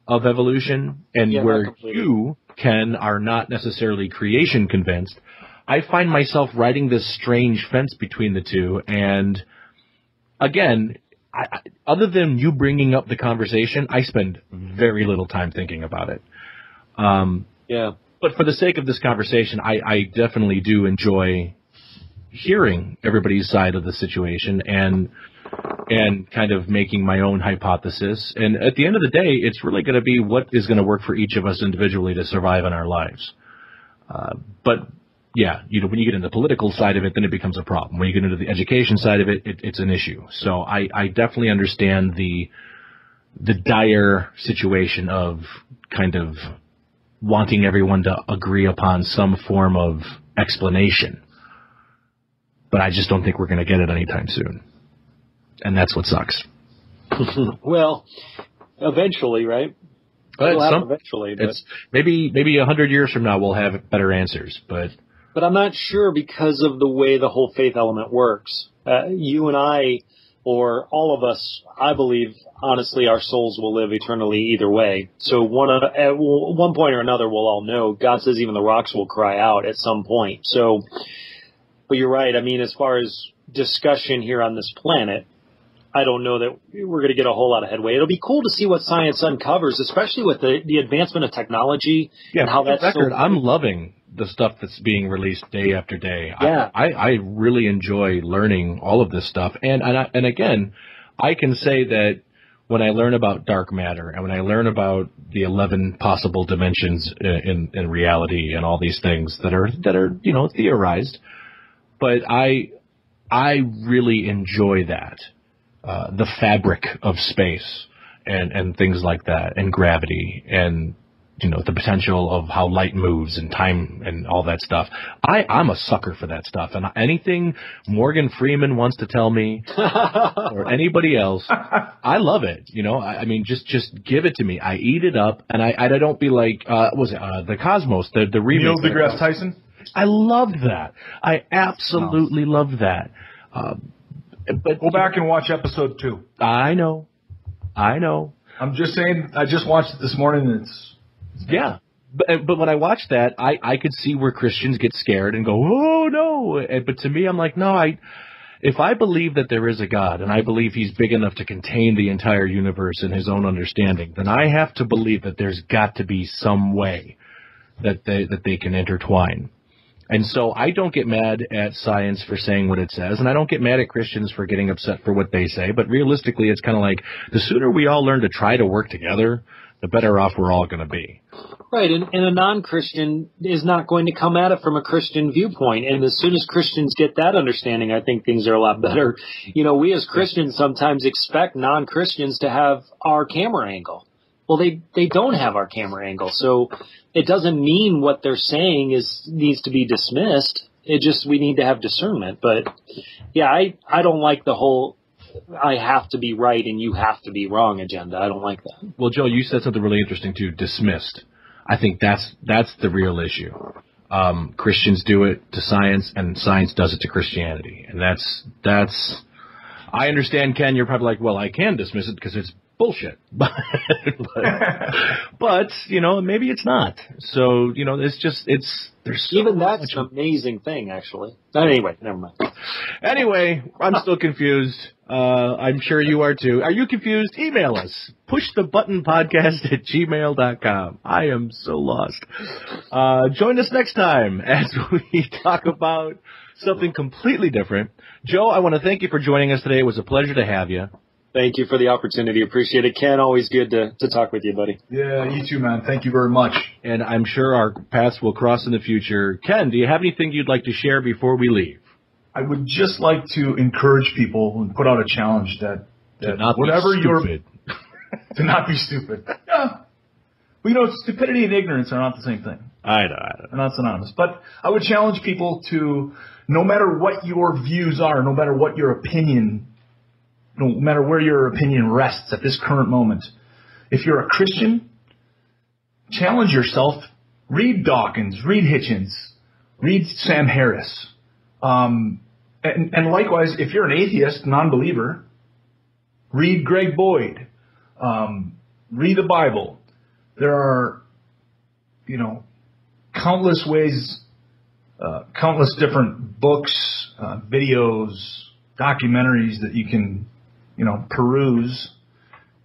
of evolution, and where you, Ken, are not necessarily creation convinced, I find myself riding this strange fence between the two. And again, other than you bringing up the conversation, I spend very little time thinking about it. But for the sake of this conversation, I definitely do enjoy hearing everybody's side of the situation and kind of making my own hypothesis. And at the end of the day, it's really going to be what is going to work for each of us individually to survive in our lives. But yeah, when you get into the political side of it, then it becomes a problem. When you get into the education side of it, it's an issue. So I definitely understand the dire situation of kind of wanting everyone to agree upon some form of explanation. But I just don't think we're going to get it anytime soon. And that's what sucks. Well, eventually, right? Eventually. But it's maybe 100 years from now we'll have better answers, but I'm not sure because of the way the whole faith element works. You and I, or all of us, I believe, honestly, our souls will live eternally either way. So at one point or another, we'll all know. God says even the rocks will cry out at some point. So, but you're right. I mean, as far as discussion here on this planet, I don't know that we're going to get a whole lot of headway. It'll be cool to see what science uncovers, especially with the advancement of technology and how that's I'm loving the stuff that's being released day after day. Yeah. I really enjoy learning all of this stuff. And again, I can say that when I learn about dark matter and when I learn about the 11 possible dimensions in reality and all these things that are theorized, but I really enjoy that. The fabric of space and things like that, and gravity, and the potential of how light moves and time and all that stuff. I'm a sucker for that stuff, and anything Morgan Freeman wants to tell me or anybody else, I love it. I mean, just give it to me. I eat it up, and I don't be like the Cosmos, the remake. Neil deGrasse Tyson. I loved that. I absolutely loved that. But go back and watch episode 2. I know. I'm just saying, I just watched it this morning, and it's yeah. But when I watched that, I could see where Christians get scared and go, oh, no. But to me, I'm like, no, if I believe that there is a God, and I believe he's big enough to contain the entire universe in his own understanding, then I have to believe that there's got to be some way that they can intertwine. And so I don't get mad at science for saying what it says, and I don't get mad at Christians for getting upset for what they say, but realistically, it's kind of like the sooner we all learn to try to work together, the better off we're all going to be. Right, and a non-Christian is not going to come at it from a Christian viewpoint, and as soon as Christians get that understanding, I think things are a lot better. We as Christians sometimes expect non-Christians to have our camera angle. Well, they don't have our camera angle, so it doesn't mean what they're saying needs to be dismissed. It just, we need to have discernment. But yeah, I don't like the whole I have to be right and you have to be wrong agenda. I don't like that. Well, Joe, you said something really interesting too. Dismissed. I think that's the real issue. Christians do it to science, and science does it to Christianity, and that's. I understand, Ken. You're probably like, well, I can dismiss it because it's bullshit. but maybe it's not. So, there's so even that's an amazing thing, actually. Anyway, never mind. Anyway, I'm still confused. I'm sure you are too. Are you confused? Email us. pushthebuttonpodcast@gmail.com. I am so lost. Join us next time as we talk about something completely different. Joe, I want to thank you for joining us today. It was a pleasure to have you. Thank you for the opportunity. Appreciate it. Ken, always good to talk with you, buddy. Yeah, you too, man. Thank you very much. And I'm sure our paths will cross in the future. Ken, do you have anything you'd like to share before we leave? I would just like to encourage people and put out a challenge that whatever you're to not be stupid. Yeah. Well, stupidity and ignorance are not the same thing. I know. They're not synonymous. But I would challenge people to, no matter what your views are, no matter what your opinion, no matter where your opinion rests at this current moment, if you're a Christian, challenge yourself. Read Dawkins, read Hitchens, read Sam Harris. And likewise, if you're an atheist, non-believer, read Greg Boyd, read the Bible. There are, countless ways, countless different books, videos, documentaries that you can, peruse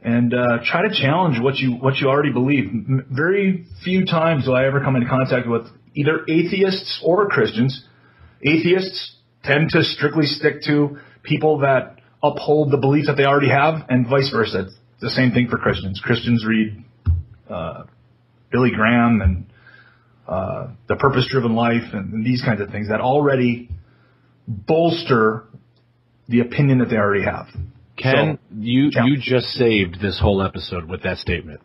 and try to challenge what you already believe. Very few times do I ever come into contact with either atheists or Christians. Atheists tend to strictly stick to people that uphold the belief that they already have, and vice versa. It's the same thing for Christians. Christians read Billy Graham and The Purpose-Driven Life and these kinds of things that already bolster the opinion that they already have. Ken, you just saved this whole episode with that statement.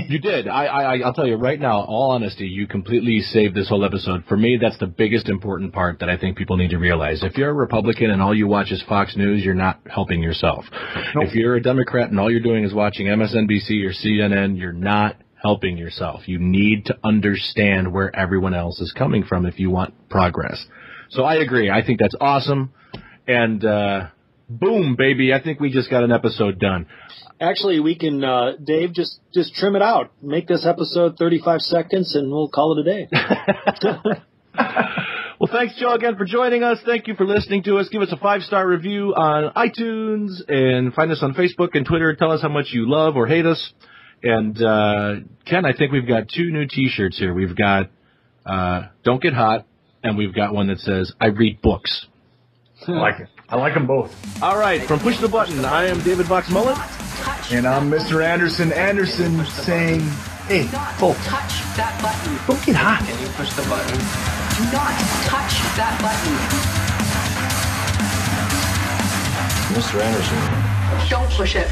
You did. I'll tell you right now, all honesty, you completely saved this whole episode. For me, that's the biggest important part that I think people need to realize. If you're a Republican and all you watch is Fox News, you're not helping yourself. Nope. If you're a Democrat and all you're doing is watching MSNBC or CNN, you're not helping yourself. You need to understand where everyone else is coming from if you want progress. So I agree. I think that's awesome. And boom, baby, I think we just got an episode done. Actually, we can, Dave, just trim it out. Make this episode 35 seconds, and we'll call it a day. Well, thanks, Joe, again for joining us. Thank you for listening to us. Give us a 5-star review on iTunes, and find us on Facebook and Twitter. Tell us how much you love or hate us. And, Ken, I think we've got 2 new T-shirts here. We've got Don't Get Hot, and we've got one that says, I read books. I like it. I like them both. All right, from Push the Button, I am David Box Mullen. And I'm Mr. Anderson saying, hey, folks, touch that button. Don't get hot. Can you push the button? Do not touch that button. Mr. Anderson. Don't push it.